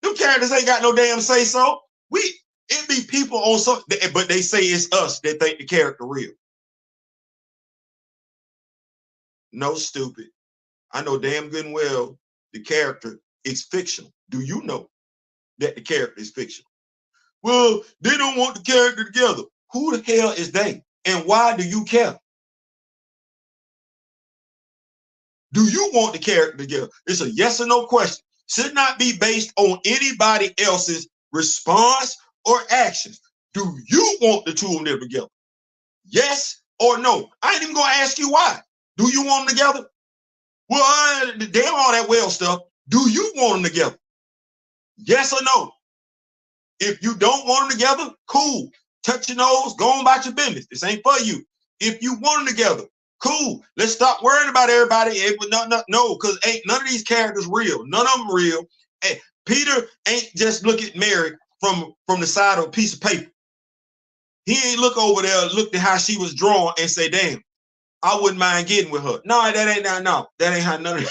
Them characters ain't got no damn say so. It be people on so, but they say it's us that think the character real. No, stupid. I know damn good and well the character is fictional. Do you know that the character is fictional? Well, they don't want the character together. Who the hell is they? And why do you care? Do you want the character together? It's a yes or no question. Should not be based on anybody else's response or actions. Do you want the two of them together? Yes or no? I ain't even gonna ask you why. Do you want them together? Well, damn all that well stuff. Do you want them together? Yes or no? If you don't want them together, cool. Touch your nose, go on about your business. This ain't for you. If you want them together, Cool. Let's stop worrying about everybody. No, because ain't none of these characters real. None of them real. Hey, Peter ain't just look at Mary from the side of a piece of paper. He ain't look over there, looked at how she was drawn and say, damn, I wouldn't mind getting with her. No, that ain't that ain't how none of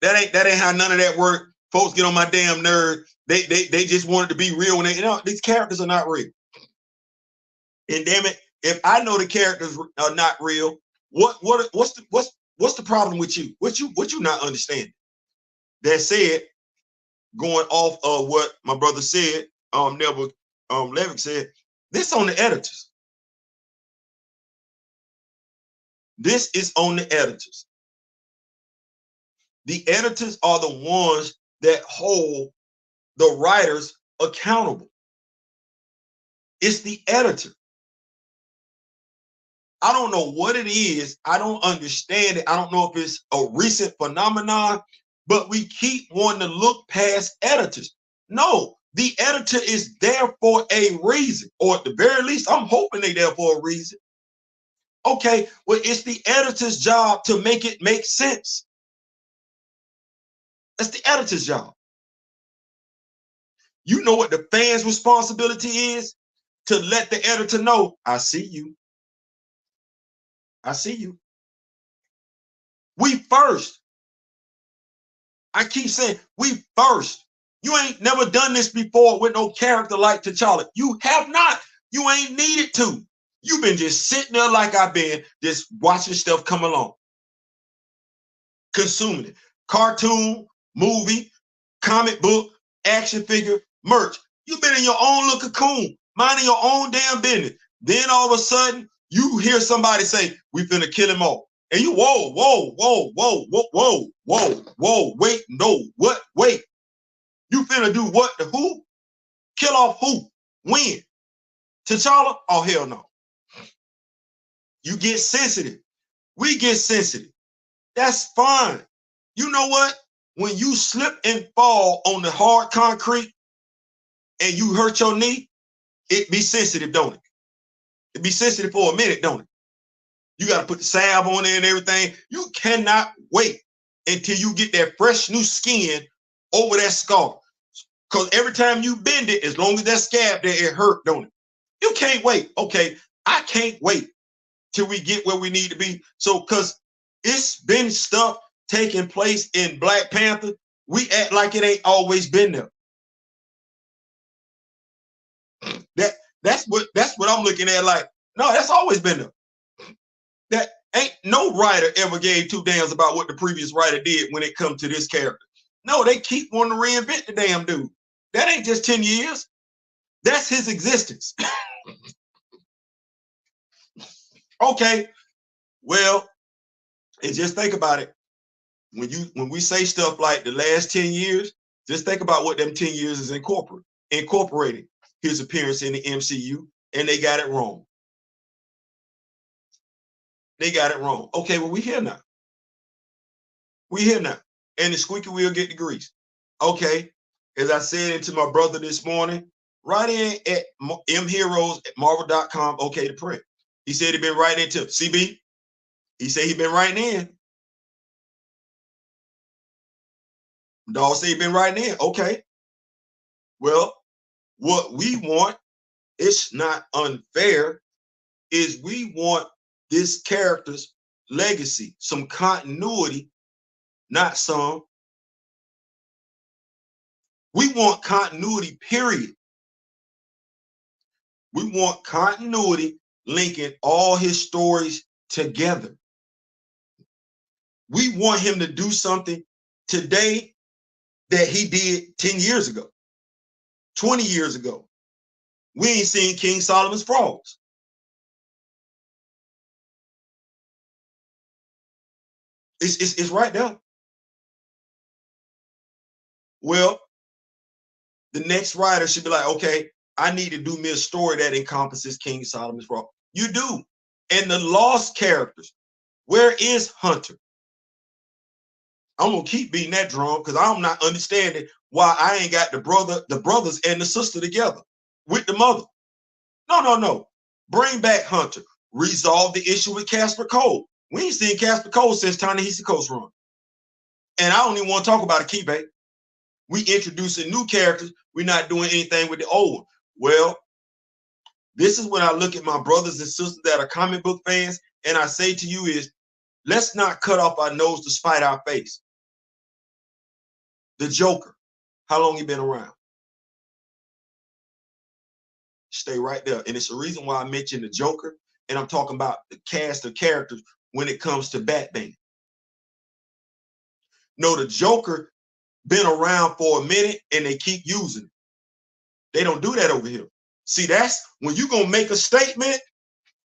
that ain't how none of that work. Folks get on my damn nerve. They just wanted to be real when these characters are not real. And damn it, if I know the characters are not real, what's the problem with you? What you not understanding? That said, going off of what my brother said, Neville Levick said, this on the editors. This is on the editors. The editors are the ones that hold the writers accountable. It's the editor. I don't know what it is. I don't understand it. I don't know if it's a recent phenomenon, but we keep wanting to look past editors. No, the editor is there for a reason, or at the very least, I'm hoping they're there for a reason. Okay, well, it's the editor's job to make it make sense. That's the editor's job. You know what the fans' responsibility is? To let the editor know, I see you. I see you. We first. I keep saying we first. You ain't never done this before with no character like T'Challa. You have not. You ain't needed to. You've been just sitting there like I've been, just watching stuff come along. Consuming it. Cartoon, movie, comic book, action figure, merch. You've been in your own little cocoon, minding your own damn business. Then all of a sudden, you hear somebody say, we finna kill him all. And you, whoa, wait, no, what, wait. You finna do what to who? Kill off who? When? T'Challa? Oh, hell no. You get sensitive. We get sensitive. That's fine. You know what? When you slip and fall on the hard concrete and you hurt your knee, it be sensitive, don't it? It be sensitive for a minute, don't it? You got to put the salve on there and everything. You cannot wait until you get that fresh new skin over that scar. Because every time you bend it, as long as that scab there, it hurt, don't it? You can't wait. Okay, I can't wait till we get where we need to be. So, because it's been stuff taking place in Black Panther, we act like it ain't always been there. That's what I'm looking at. Like, no, that's always been there. That ain't no writer ever gave two damns about what the previous writer did when it comes to this character. No, they keep wanting to reinvent the damn dude. That ain't just 10 years. That's his existence. Okay, well, and just think about it. When we say stuff like the last 10 years, just think about what them 10 years is incorporating his appearance in the MCU, and they got it wrong. They got it wrong. Okay, well, we here now. We here now. And the squeaky wheel get the grease. Okay, as I said to my brother this morning, write in at mheroes@marvel.com, okay to print. He said he been writing into CB. He said he been writing in. Dog said he been writing in. Okay. Well, what we want, it's not unfair, is we want this character's legacy, some continuity, not some. We want continuity, period. We want continuity linking all his stories together. We want him to do something today that he did 10 years ago, 20 years ago. We ain't seen King Solomon's Frogs. It's right there. Well, the next writer should be like, okay, I need to do me a story that encompasses King Solomon's Frogs. You do. And the lost characters, where is Hunter? I'm gonna keep beating that drum because I'm not understanding why I ain't got the brothers and the sister together with the mother. No. Bring back Hunter. Resolve the issue with Casper Cole. We ain't seen Casper Cole since Ta-Nehisi Coates run. And I don't even want to talk about a Kibe. We introducing new characters. We're not doing anything with the old one. Well, this is when I look at my brothers and sisters that are comic book fans, and I say to you is, let's not cut off our nose to spite our face. The Joker, how long he been around? Stay right there. And it's the reason why I mentioned the Joker, and I'm talking about the cast of characters when it comes to Batman. No, the Joker been around for a minute and they keep using it. They don't do that over here. See, that's when you're going to make a statement,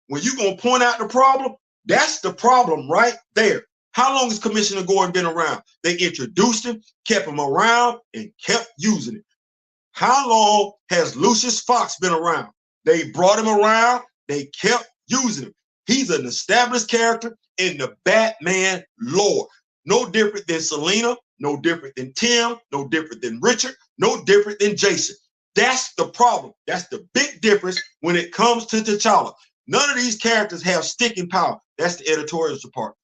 when you're going to point out the problem, that's the problem right there. How long has Commissioner Gordon been around? They introduced him, kept him around, and kept using it. How long has Lucius Fox been around? They brought him around, they kept using him. He's an established character in the Batman lore. No different than Selena, no different than Tim, no different than Richard, no different than Jason. That's the problem. That's the big difference when it comes to T'Challa. None of these characters have sticking power. That's the editorial department.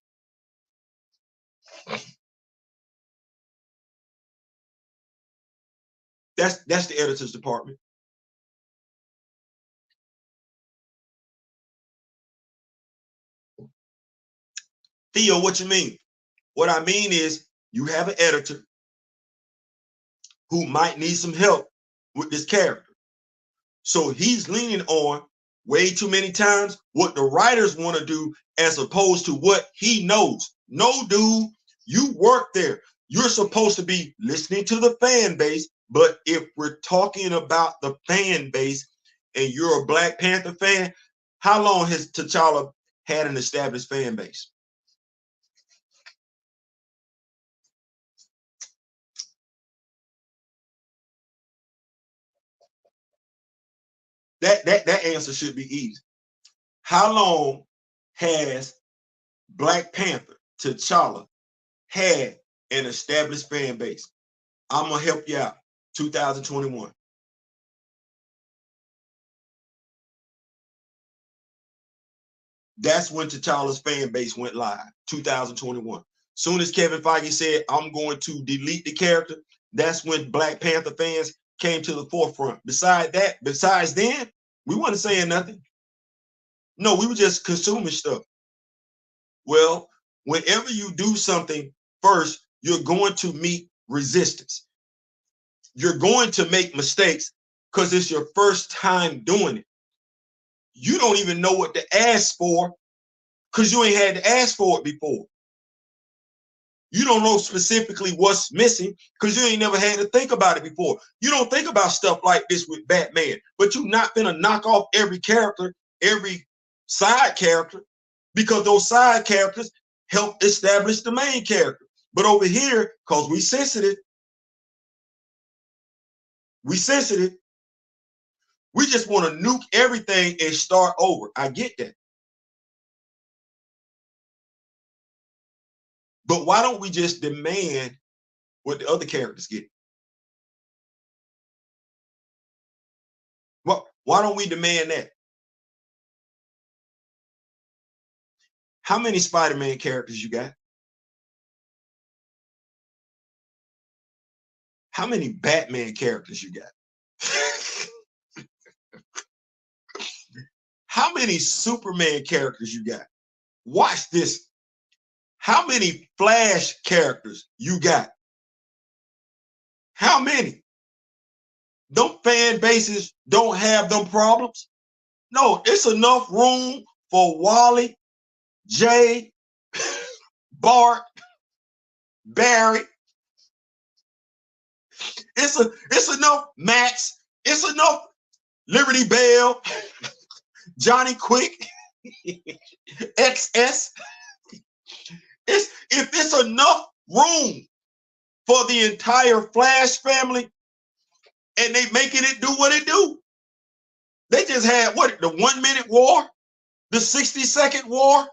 That's the editor's department. Theo, what you mean? What I mean is you have an editor who might need some help with this character. So he's leaning on way too many times what the writers want to do as opposed to what he knows. No, dude, you work there. You're supposed to be listening to the fan base. But if we're talking about the fan base and you're a Black Panther fan, how long has T'Challa had an established fan base? That answer should be easy. How long has Black Panther, T'Challa, had an established fan base? I'm going to help you out. 2021. That's when T'Challa's fan base went live, 2021. Soon as Kevin Feige said, I'm going to delete the character, that's when Black Panther fans came to the forefront. Besides then, we weren't saying nothing. No, we were just consuming stuff. Well, whenever you do something first, you're going to meet resistance. You're going to make mistakes because it's your first time doing it. You don't even know what to ask for because you ain't had to ask for it before. You don't know specifically what's missing because you ain't never had to think about it before. You don't think about stuff like this with Batman, but you're not gonna knock off every character, every side character, because those side characters help establish the main character. But over here, because we sensitive, we just want to nuke everything and start over. I get that. But why don't we just demand what the other characters get? Well, why don't we demand that? How many Spider-Man characters you got? How many Batman characters you got? How many Superman characters you got? Watch this. How many Flash characters you got? How many? Them fan bases don't have them problems. No, it's enough room for Wally, Jay, Bart, Barry. It's enough Max. It's enough Liberty Bell, Johnny Quick, XS. If it's enough room for the entire Flash family, and they making it do what it do. They just had what, the 1 minute war, the 60-second war.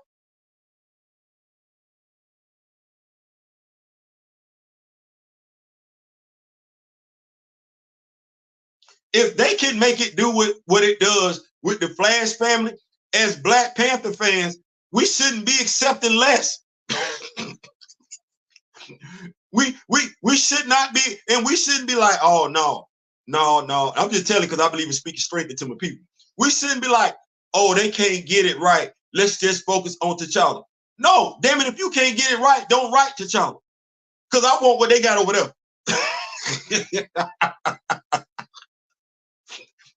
If they can make it do what it does with the Flash family, as Black Panther fans, we shouldn't be accepting less. we should not be, and we shouldn't be like, oh no. I'm just telling because I believe in speaking straight to my people. We shouldn't be like, oh, they can't get it right. Let's just focus on T'Challa. No, damn it, if you can't get it right, don't write T'Challa. Because I want what they got over there.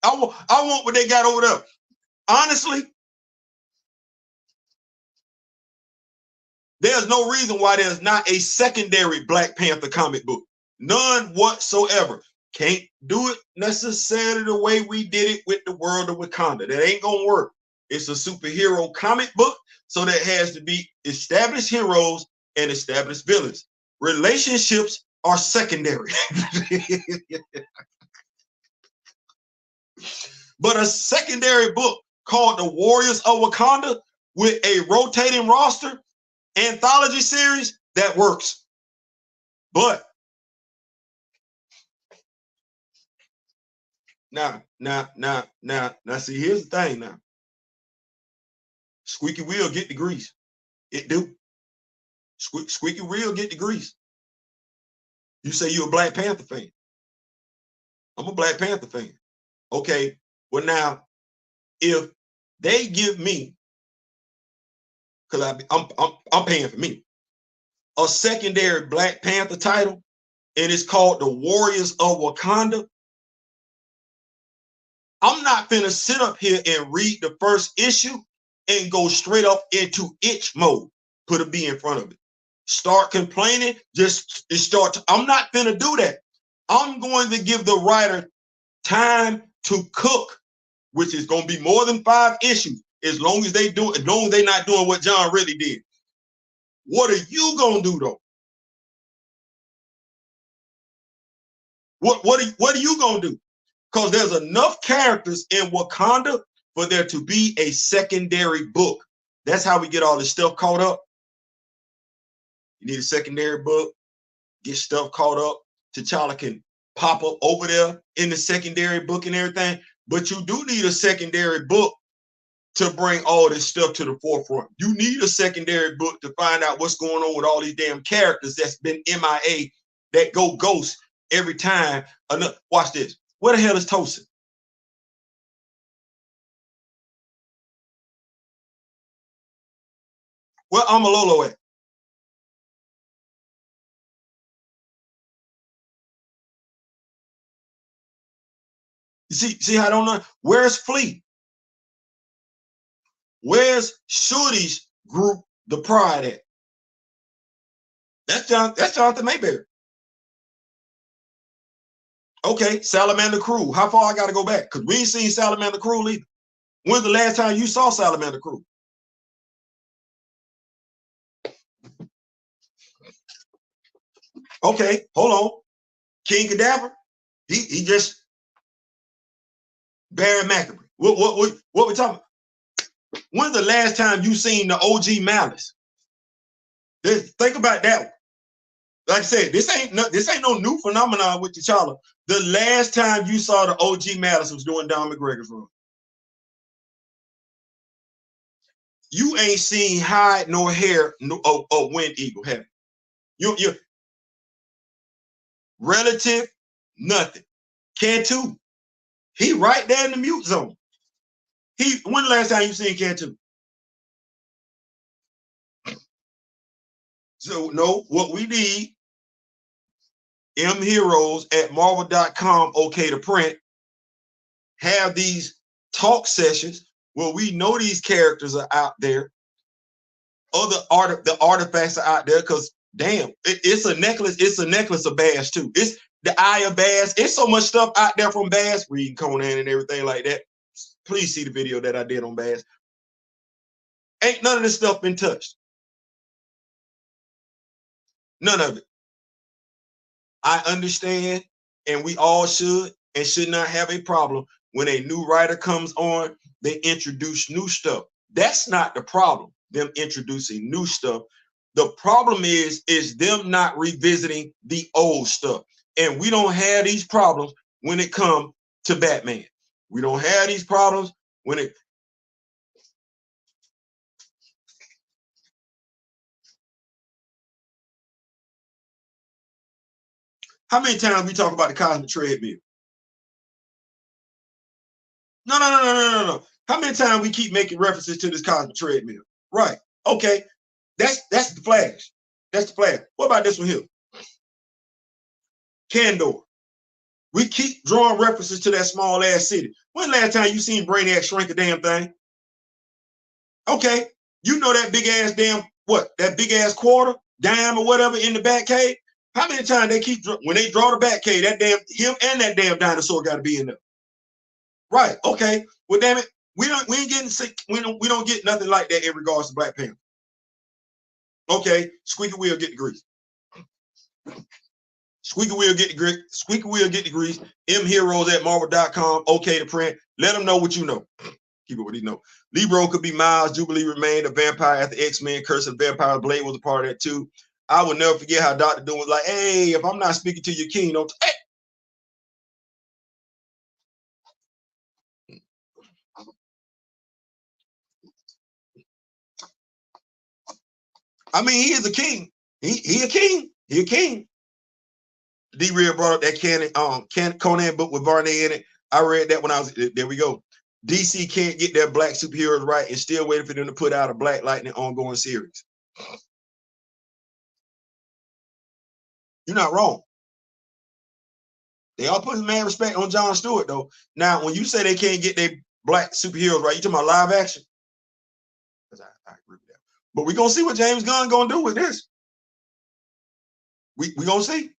I want what they got over there. Honestly, there's no reason why there's not a secondary Black Panther comic book. None whatsoever. Can't do it necessarily the way we did it with the world of Wakanda. That ain't gonna work. It's a superhero comic book, so that has to be established heroes and established villains. Relationships are secondary. But a secondary book called The Warriors of Wakanda with a rotating roster anthology series, that works. But now, see, here's the thing now. Squeaky wheel get the grease. It do. Squeaky wheel get the grease. You say you're a Black Panther fan. I'm a Black Panther fan. Okay, well now, if they give me, because I'm paying for me, a secondary Black Panther title, and it's called The Warriors of Wakanda, I'm not finna sit up here and read the first issue and go straight up into itch mode. Put a B in front of it. Start complaining, I'm not finna do that. I'm going to give the writer time to cook, which is gonna be more than 5 issues, as long as they're not doing what John really did. What are you gonna do though? What are you gonna do? Because there's enough characters in Wakanda for there to be a secondary book. That's how we get all this stuff caught up. You need a secondary book, get stuff caught up. T'Challa can pop up over there in the secondary book and everything. But you do need a secondary book to bring all this stuff to the forefront. You need a secondary book to find out what's going on with all these damn characters that's been MIA, that go ghost every time. Watch this. Where the hell is Tosin? Where Amalolo at? You see how I don't know? Where's Fleet? Where's Shorty's group, the Pride, at? That's Jonathan Mayberry. Okay, Salamander Crew. How far I gotta go back? Because we ain't seen Salamander Crew either. When's the last time you saw Salamander Crew? Okay, hold on. King Cadaver, he just Barry McAbry. What we talking about? When's the last time you seen the OG Malice? Think about that one. Like I said, this ain't no new phenomenon with T'Challa. The last time you saw the OG Malice was doing Don McGregor's run. You ain't seen hide nor hair or Wind Eagle, have you? You relative, nothing. Cantu, he right there in the mute zone. When the last time you seen Cantu? So no, what we need, Heroes at Marvel.com, okay to print, have these talk sessions where we know these characters are out there. The artifacts are out there, because damn, it's a necklace. It's a necklace of Bass too. It's the Eye of Bass. It's so much stuff out there from Bass, reading Conan and everything like that. Please see the video that I did on Bass. Ain't none of this stuff been touched. None of it. I understand, and we all should and should not have a problem when a new writer comes on, they introduce new stuff. That's not the problem, them introducing new stuff. The problem is them not revisiting the old stuff. And we don't have these problems when it comes to Batman. We don't have these problems when it. How many times we talk about the cosmic treadmill? No. How many times we keep making references to this cosmic treadmill? Right. Okay. That's the Flash. That's the Flash. What about this one here? Candor. We keep drawing references to that small ass city. When last time you seen Brainiac shrink a damn thing? Okay. You know that big ass damn, what? That big ass quarter, dime or whatever in the Batcave? How many times they keep, when they draw the Batcave, that damn, him and that damn dinosaur got to be in there. Right. Okay. Well, damn it. We ain't getting sick. We don't get nothing like that in regards to Black Panther. Okay. Squeaky wheel get the grease. Squeaky wheel get the grease. Squeaky wheel get the grease. mheroes@marvel.com. Okay to print. Let them know what you know. Keep it what he know. Libro could be Miles. Jubilee remained a vampire after X-Men. Curse of the Vampire. Blade was a part of that too. I will never forget how Dr. Doom was like, hey, if I'm not speaking to your king, don't. Hey. I mean, he is a king. He a king. He a king. D-Real brought up that Conan book with Varney in it. I read that when I was there. We go. DC can't get their black superheroes right and still waiting for them to put out a Black Lightning ongoing series. You're not wrong. They all put mad respect on Jon Stewart though. Now, when you say they can't get their black superheroes right, you talking about live action? Because I agree with that. But we're gonna see what James Gunn gonna do with this. We gonna see.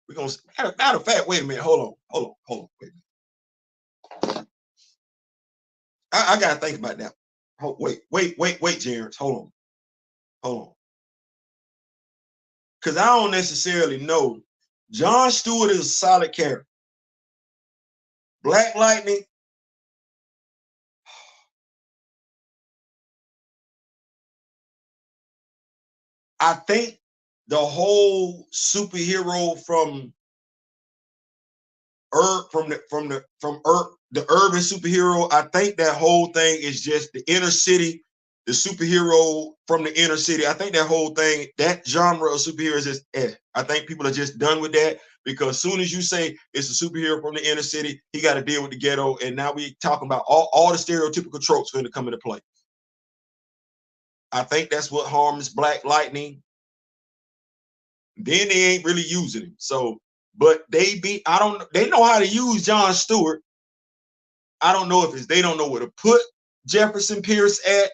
We're gonna see. Matter of fact, wait a minute. Hold on. Wait a minute. I gotta think about that. Wait, James. Hold on. Because I don't necessarily know. Jon Stewart is a solid character. Black Lightning. I think the whole superhero from the urban superhero, I think that whole thing is just the inner city, the superhero from the inner city. I think that whole thing, that genre of superhero is just I think people are just done with that, because as soon as you say it's a superhero from the inner city, he got to deal with the ghetto, and now we talking about all the stereotypical tropes going to come into play. I think that's what harms Black Lightning. Then they ain't really using him. So, but they know how to use Jon Stewart. I don't know if it's they don't know where to put Jefferson Pierce at,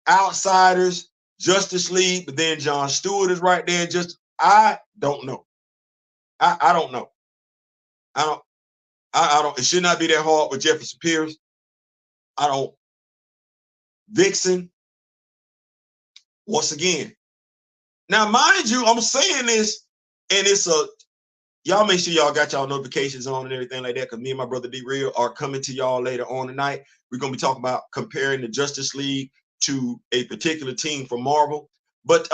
Outsiders, Justice League, but then Jon Stewart is right there. I don't know. I don't know. I don't. It should not be that hard with Jefferson Pierce. I don't. Vixen. Once again. Now, mind you, I'm saying this, and it's y'all make sure y'all got y'all notifications on and everything like that, because me and my brother D-Real are coming to y'all later on tonight. We're going to be talking about comparing the Justice League to a particular team from Marvel. But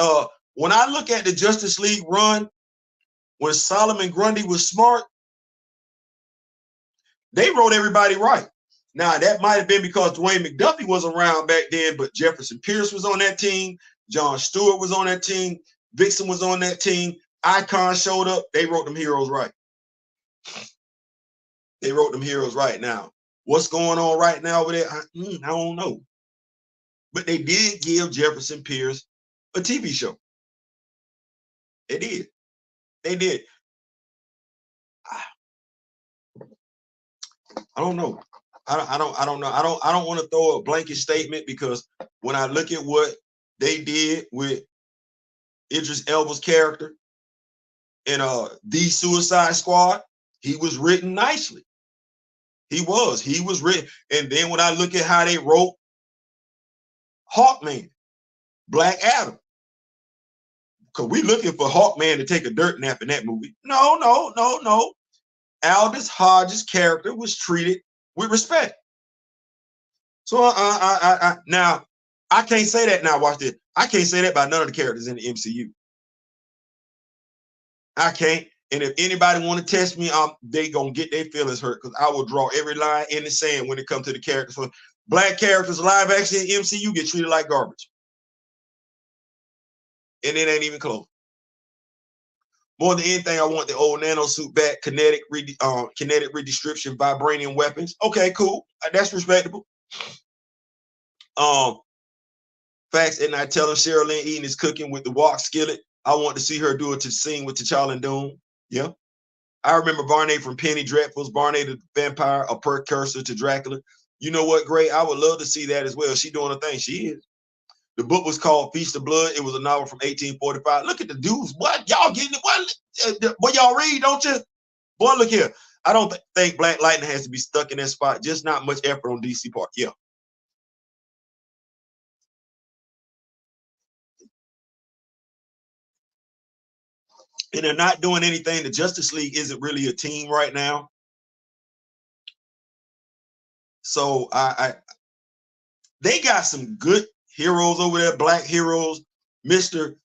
when I look at the Justice League run, when Solomon Grundy was smart, they wrote everybody right. Now, that might have been because Dwayne McDuffie was around back then, but Jefferson Pierce was on that team. Jon Stewart was on that team. Vixen was on that team. Icon showed up. They wrote them heroes right. They wrote them heroes right. Now, what's going on right now over there? I don't know. But they did give Jefferson Pierce a TV show. They did. They did. I don't know. I don't know. I don't want to throw a blanket statement, because when I look at what they did with Idris Elba's character in The Suicide Squad, he was written nicely. He was written. And then when I look at how they wrote Hawkman, Black Adam, because we looking for Hawkman to take a dirt nap in that movie. No. Aldous Hodge's character was treated with respect. So now I can't say that now. Watch this. I can't say that about none of the characters in the MCU. I can't. And if anybody want to test me, they gonna get their feelings hurt because I will draw every line in the sand when it comes to the characters. So black characters live action in MCU get treated like garbage. And it ain't even close. More than anything, I want the old nano suit back, kinetic redistribution, vibranium weapons. Okay, cool. That's respectable. Facts, and I tell her Cheryl Lynn eating is cooking with the wok skillet. I want to see her do it to scene with T'Challa and Doom. Yeah. I remember Barney from Penny Dreadfuls, Barney the vampire, a precursor to Dracula. You know what, Gray? I would love to see that as well. She doing a thing. She is. The book was called Feast of Blood. It was a novel from 1845. Look at the dudes. What? Y'all getting it? What y'all read, don't you? Boy, look here. I don't think Black Lightning has to be stuck in that spot. Just not much effort on DC part. Yeah. And they're not doing anything. The Justice League isn't really a team right now. So they got some good heroes over there, black heroes, Mr.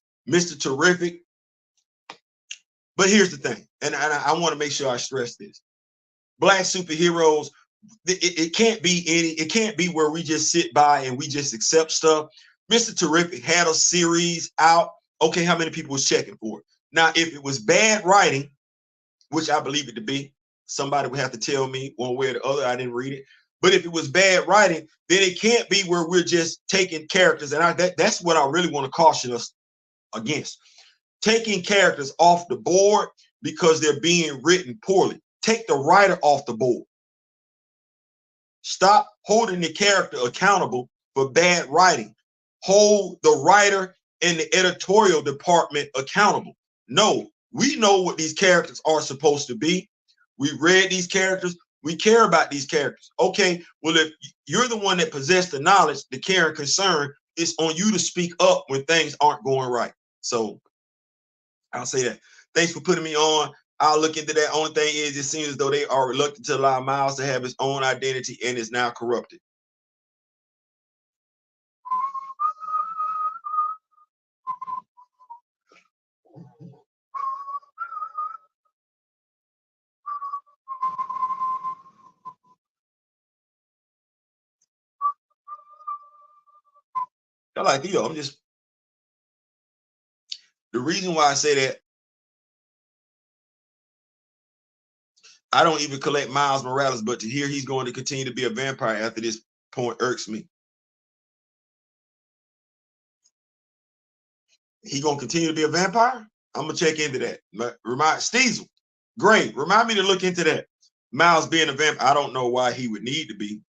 Terrific. But here's the thing, and I want to make sure I stress this. Black superheroes, it can't be where we just sit by and we just accept stuff. Mr. Terrific had a series out. Okay, how many people was checking for it? Now, if it was bad writing, which I believe it to be, somebody would have to tell me one way or the other. I didn't read it. But if it was bad writing, then it can't be where we're just taking characters. And that's what I really want to caution us against. Taking characters off the board because they're being written poorly. Take the writer off the board. Stop holding the character accountable for bad writing. Hold the writer and the editorial department accountable. No, we know what these characters are supposed to be. We read these characters. We care about these characters. Okay, well, if you're the one that possessed the knowledge, the care and concern, it's on you to speak up when things aren't going right. So I'll say that. Thanks for putting me on. I'll look into that. Only thing is, it seems as though they are reluctant to allow Miles to have his own identity and is now corrupted. I like Theo. I'm just, the reason why I say that, I don't even collect Miles Morales, but to hear he's going to continue to be a vampire after this point irks me. He gonna continue to be a vampire? I'm gonna check into that. Remind Steezel, great. Remind me to look into that. Miles being a vampire, I don't know why he would need to be.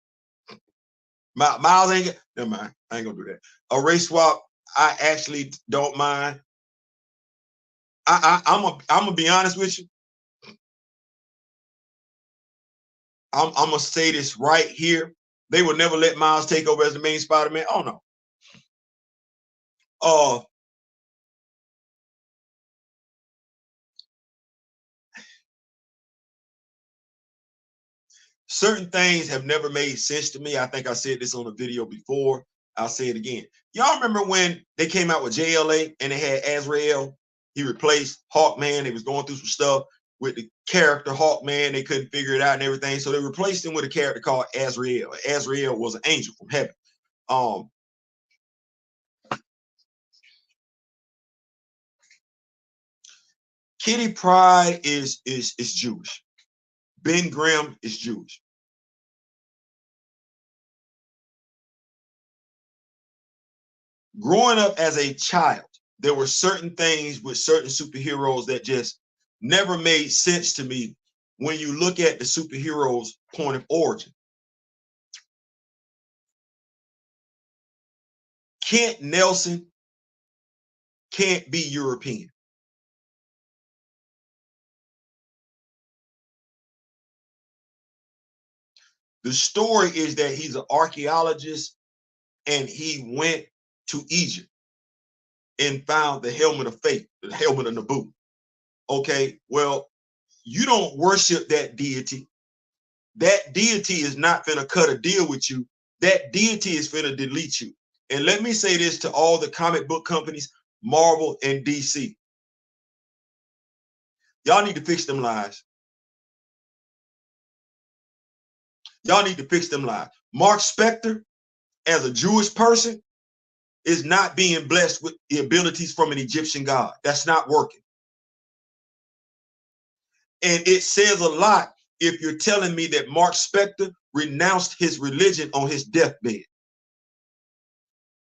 Miles ain't. Never mind. I ain't gonna do that. A race swap, I actually don't mind. I'm gonna be honest with you. I'm gonna say this right here. They would never let Miles take over as the main Spider-Man. Oh no. Certain things have never made sense to me. I think I said this on a video before. I'll say it again. Y'all remember when they came out with JLA and they had Azrael? He replaced Hawkman. They was going through some stuff with the character Hawkman. They couldn't figure it out and everything. So they replaced him with a character called Azrael. Azrael was an angel from heaven. Kitty Pryde is Jewish. Ben Grimm is Jewish. Growing up as a child, there were certain things with certain superheroes that just never made sense to me when you look at the superhero's point of origin. Kent Nelson can't be European. The story is that he's an archaeologist and he went to Egypt and found the helmet of fate, the helmet of Naboo. Okay, well, you don't worship that deity. That deity is not finna cut a deal with you. That deity is finna delete you. And let me say this to all the comic book companies, Marvel and DC. Y'all need to fix them lies. Y'all need to fix them lies. Mark Spector, as a Jewish person, is not being blessed with the abilities from an Egyptian god. That's not working. And it says a lot if you're telling me that Mark Spector renounced his religion on his deathbed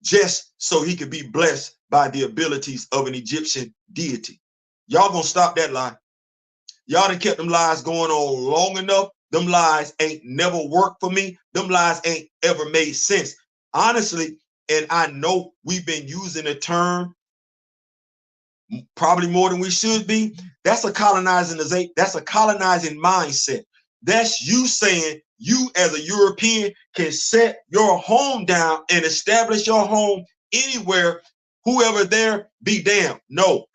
just so he could be blessed by the abilities of an Egyptian deity. Y'all gonna stop that lie. Y'all done kept them lies going on long enough. Them lies ain't never worked for me. Them lies ain't ever made sense. Honestly, and I know we've been using the term probably more than we should be. That's a colonizing mindset. That's you saying you as a European can set your home down and establish your home anywhere, whoever there, be damned. No,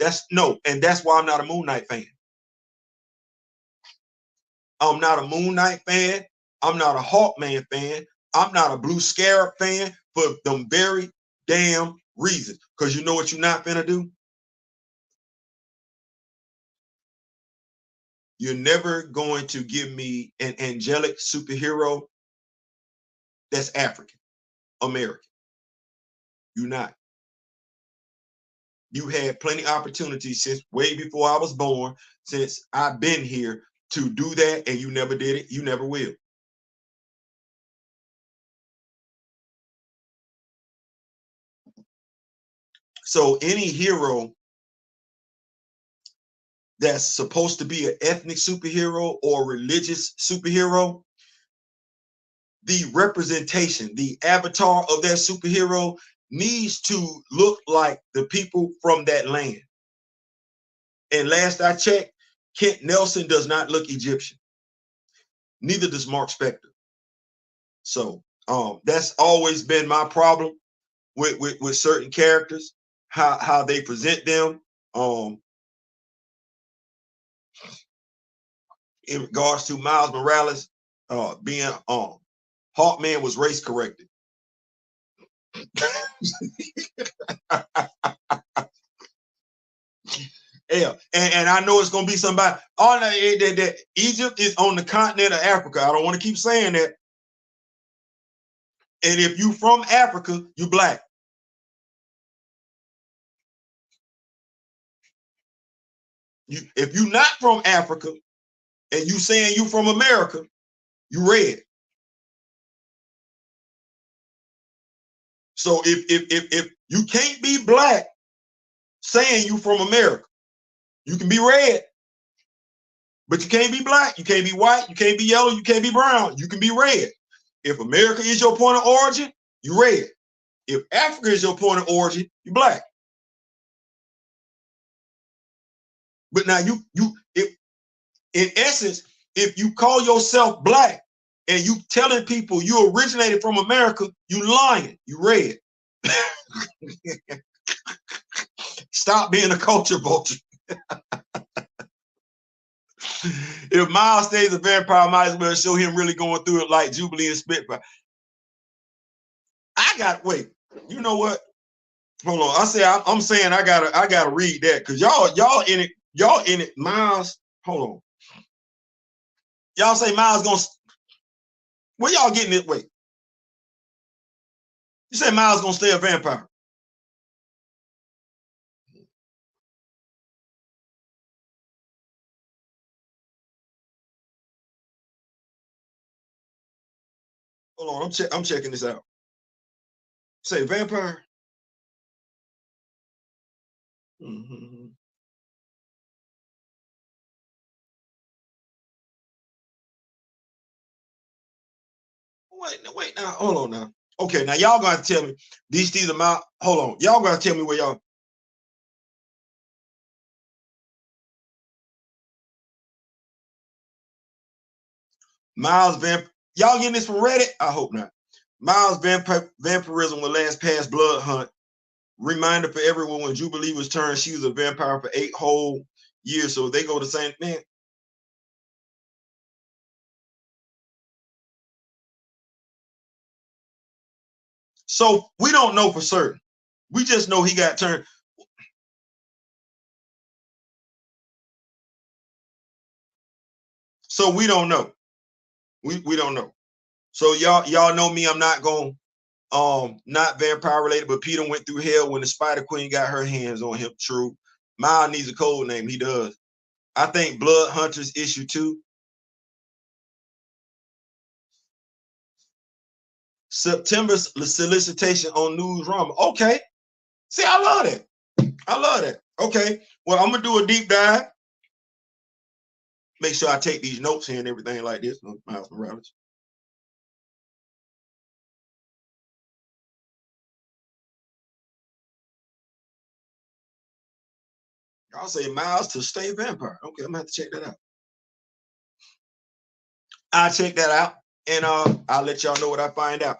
and that's why I'm not a Moon Knight fan. I'm not a Moon Knight fan. I'm not a Hawkman fan. I'm not a Blue Scarab fan for them very damn reasons. Because you know what you're not finna do? You're never going to give me an angelic superhero that's African American. You're not. You had plenty of opportunities since way before I was born, since I've been here, to do that, and you never did it. You never will. So any hero that's supposed to be an ethnic superhero or religious superhero, the representation, the avatar of that superhero needs to look like the people from that land. And last I checked, Kent Nelson does not look Egyptian. Neither does Mark Spector. So that's always been my problem with certain characters, how they present them. In regards to Miles Morales being Hawkman was race corrected. Yeah, and I know it's gonna be somebody. Oh, that Egypt is on the continent of Africa. I don't want to keep saying that. And if you from Africa, you black. If you not from Africa and you saying you from America, you red. So if you can't be black saying you from America, you can be red, but you can't be black, you can't be white, you can't be yellow, you can't be brown, you can be red. If America is your point of origin, you red. If Africa is your point of origin, you black. But now if in essence, if you call yourself black and you telling people you originated from America, you lying, you red. Stop being a culture vulture. If Miles stays a vampire, I might as well show him really going through it like Jubilee and Spitfire. Wait, you know what? Hold on. I'm saying I gotta read that because y'all in it. Miles, hold on. Y'all say Miles gonna where y'all getting it? Wait. You say Miles gonna stay a vampire. Hold on, I'm checking this out. Say vampire. Mm-hmm. Wait now, hold on now. Okay, now y'all gotta tell me these amount. Hold on, y'all gotta tell me where y'all. Miles y'all getting this from Reddit? I hope not. Miles vampirism will last past blood hunt. Reminder for everyone when Jubilee was turned, she was a vampire for 8 whole years. So they go the same man. So we don't know for certain. We just know he got turned. So we don't know. We don't know. So y'all know me. I'm not going not vampire related, but Peter went through hell when the Spider Queen got her hands on him. True. Miles needs a code name. He does. I think Blood Hunters issue 2. September's solicitation on News Rama. Okay. See, I love that. I love that. Okay. Well, I'm gonna do a deep dive. Make sure I take these notes here and everything like this. Miles Morales. I'll say Miles to stay vampire. Okay, I'm gonna have to check that out. I'll check that out, and I'll let y'all know what I find out.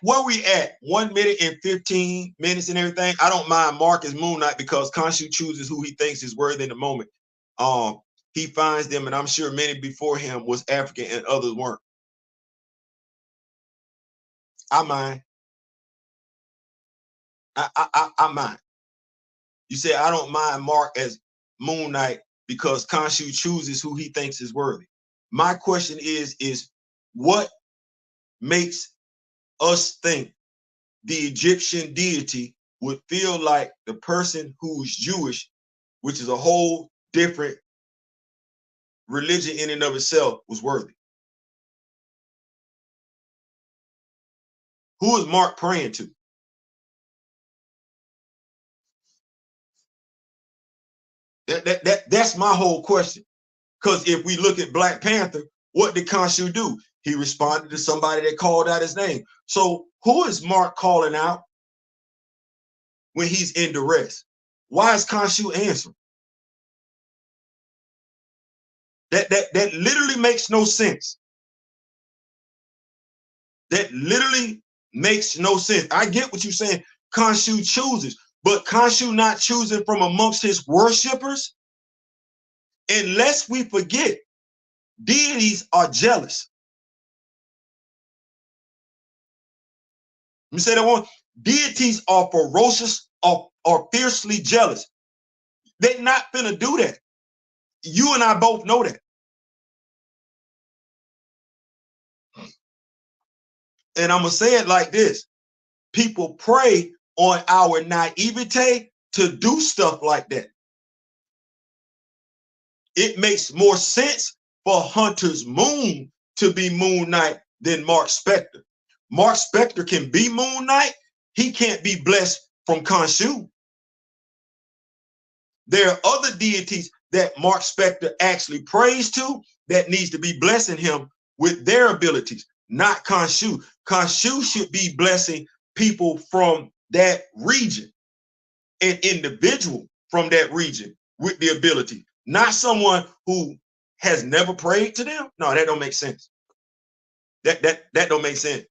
Where we at? 1 minute and 15 minutes and everything. I don't mind Mark as Moon Knight because Khonshu chooses who he thinks is worthy in the moment. He finds them, and I'm sure many before him was African and others weren't. I mind. I mind. You say I don't mind Mark as Moon Knight because Khonshu chooses who he thinks is worthy. My question is what makes us think the Egyptian deity would feel like the person who's Jewish, which is a whole different religion in and of itself, was worthy? Who is Mark praying to? That's my whole question. Because if we look at Black Panther, what did Khonshu do? He responded to somebody that called out his name. So who is Mark calling out when he's in duress? Why is Khonshu answering? That literally makes no sense. That literally makes no sense. I get what you're saying. Khonshu chooses, but Khonshu not choosing from amongst his worshipers. Unless we forget, deities are jealous. Let me say that one. Deities are ferocious or fiercely jealous. They're not finna do that. You and I both know that. And I'm gonna say it like this. People prey on our naivete to do stuff like that. It makes more sense for Hunter's Moon to be Moon Knight than Mark Spector. Mark Spector can be Moon Knight. He can't be blessed from Khonshu. There are other deities that Mark Spector actually prays to that needs to be blessing him with their abilities, not Khonshu. Khonshu should be blessing people from that region, an individual from that region with the ability, not someone who has never prayed to them. No, that don't make sense. That don't make sense.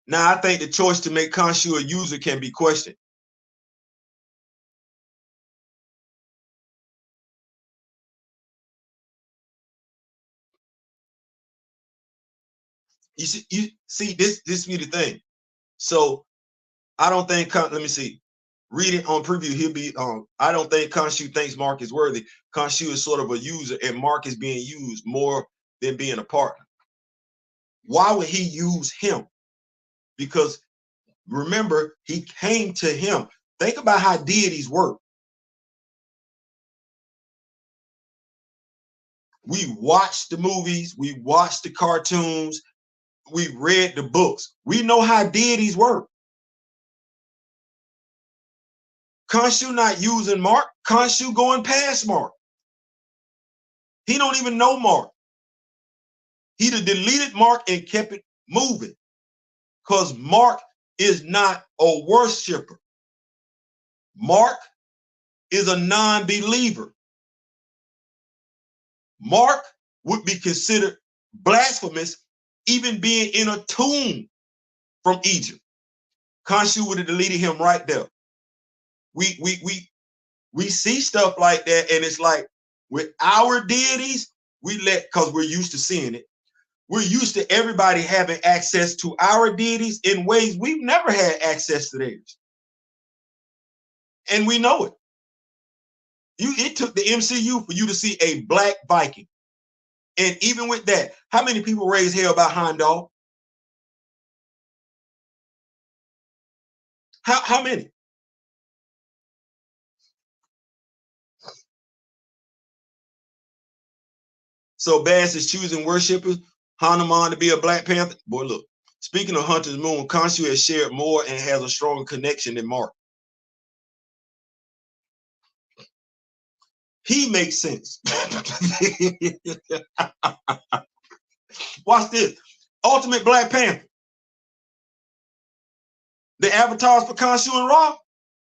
Now, I think the choice to make Khonshu a user can be questioned. You see this be the thing. So I don't think, let me see. Read it on preview. He'll be I don't think Khonshu thinks Mark is worthy. Khonshu is sort of a user, and Mark is being used more than being a partner. Why would he use him? Because remember, he came to him. Think about how deities work. We watched the movies, we watched the cartoons, we read the books. We know how deities work. Khonshu not using Mark. Khonshu going past Mark. He don't even know Mark. He'd have deleted Mark and kept it moving because Mark is not a worshiper. Mark is a non-believer. Mark would be considered blasphemous even being in a tomb from Egypt. Khonshu would have deleted him right there. We see stuff like that, and it's like with our deities, we let, because we're used to seeing it. We're used to everybody having access to our deities in ways we've never had access to theirs. And we know it. It took the MCU for you to see a black Viking. And even with that, how many people raised hell about Heimdall? How many? So Bass is choosing worshipers, Hanuman to be a Black Panther. Boy, look, speaking of Hunter's Moon, Khonshu has shared more and has a stronger connection than Mark. He makes sense. Watch this. Ultimate Black Panther. The avatars for Khonshu and Ra,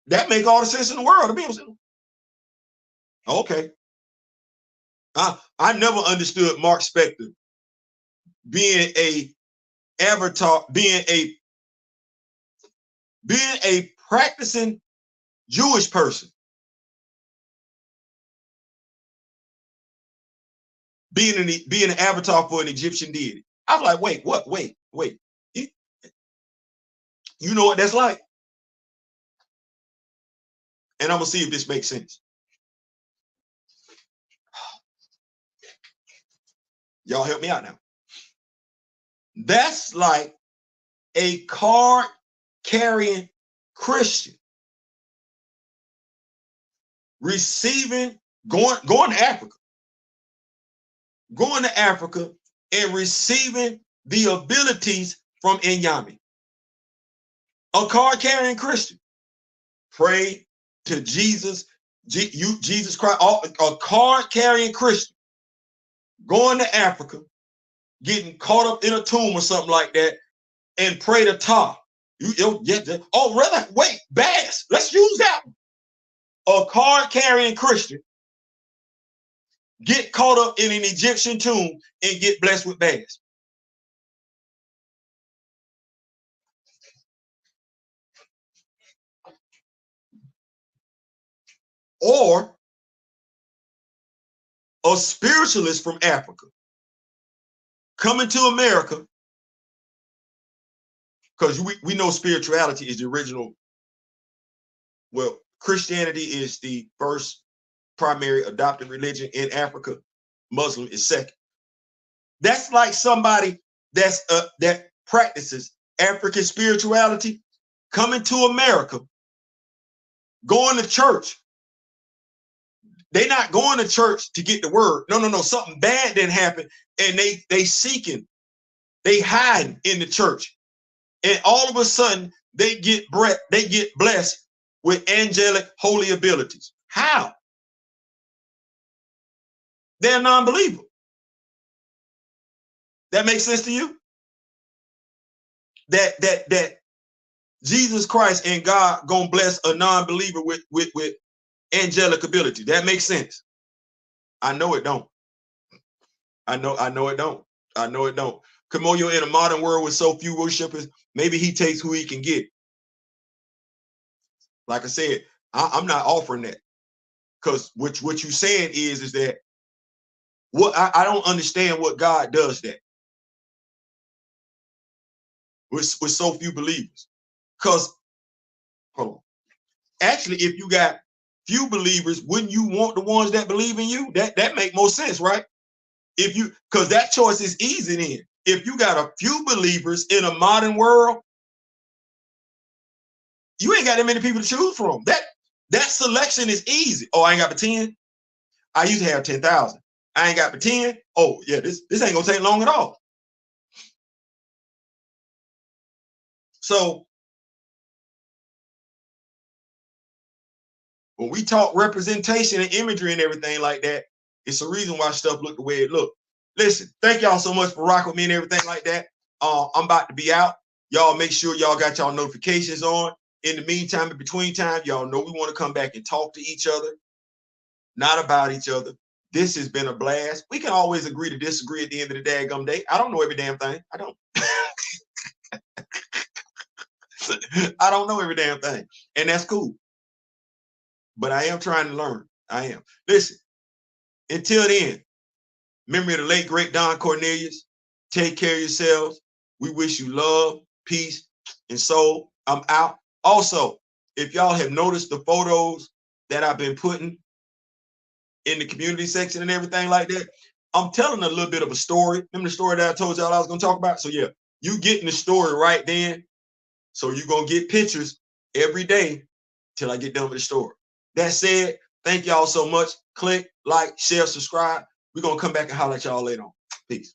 that make all the sense in the world to be able to. Okay. I never understood Mark Spector being a avatar, being a practicing Jewish person, being an avatar for an Egyptian deity. I was like, wait, what? Wait. You know what that's like? And I'm gonna see if this makes sense. Y'all help me out now. That's like a card carrying Christian receiving, going to Africa and receiving the abilities from Inyami. A card carrying Christian. Pray to Jesus, Jesus Christ, a card carrying Christian going to Africa, getting caught up in a tomb or something like that, and pray to Ptah. Wait, Bass, let's use that one. A card carrying Christian get caught up in an Egyptian tomb and get blessed with Bass. Or a spiritualist from Africa coming to America, because we know spirituality is the original. Well, Christianity is the first primary adopted religion in Africa. Muslim is second. That's like somebody that practices African spirituality coming to America, going to church. They're not going to church to get the word. No. Something bad didn't happen, and they seeking, they hiding in the church, and all of a sudden they get blessed with angelic holy abilities. How? They're a non-believer. That makes sense to you? That Jesus Christ and God gonna bless a non-believer with angelic ability. That makes sense. I know it don't. I know it don't. I know it don't. Kamoyo, in a modern world with so few worshipers, maybe he takes who he can get. Like I said, I'm not offering that, because what you saying is that what I don't understand what God does that with so few believers. Because hold on, actually, if you got few believers, wouldn't you want the ones that believe in you? That make more sense, right? If you, because that choice is easy then. If you got a few believers in a modern world, you ain't got that many people to choose from. That selection is easy. Oh, I ain't got but 10. I used to have 10,000. I ain't got but 10. Oh, yeah, this ain't gonna take long at all. So when we talk representation and imagery and everything like that, it's a reason why stuff look the way it look. Listen, thank y'all so much for rocking with me and everything like that. I'm about to be out. Y'all make sure y'all got y'all notifications on. In the meantime, in between time, y'all know we want to come back and talk to each other, not about each other. This has been a blast. We can always agree to disagree at the end of the daggum day. I don't know every damn thing. I don't. I don't know every damn thing. And that's cool. But I am trying to learn. I am. Listen, until then, memory of the late, great Don Cornelius. Take care of yourselves. We wish you love, peace, and soul. I'm out. Also, if y'all have noticed the photos that I've been putting in the community section and everything like that. I'm telling a little bit of a story. Remember the story that I told y'all I was gonna talk about? So yeah, you getting the story right then. So you're gonna get pictures every day till I get done with the story. That said, thank y'all so much. Click, like, share, subscribe. We're gonna come back and holler at y'all later on. Peace.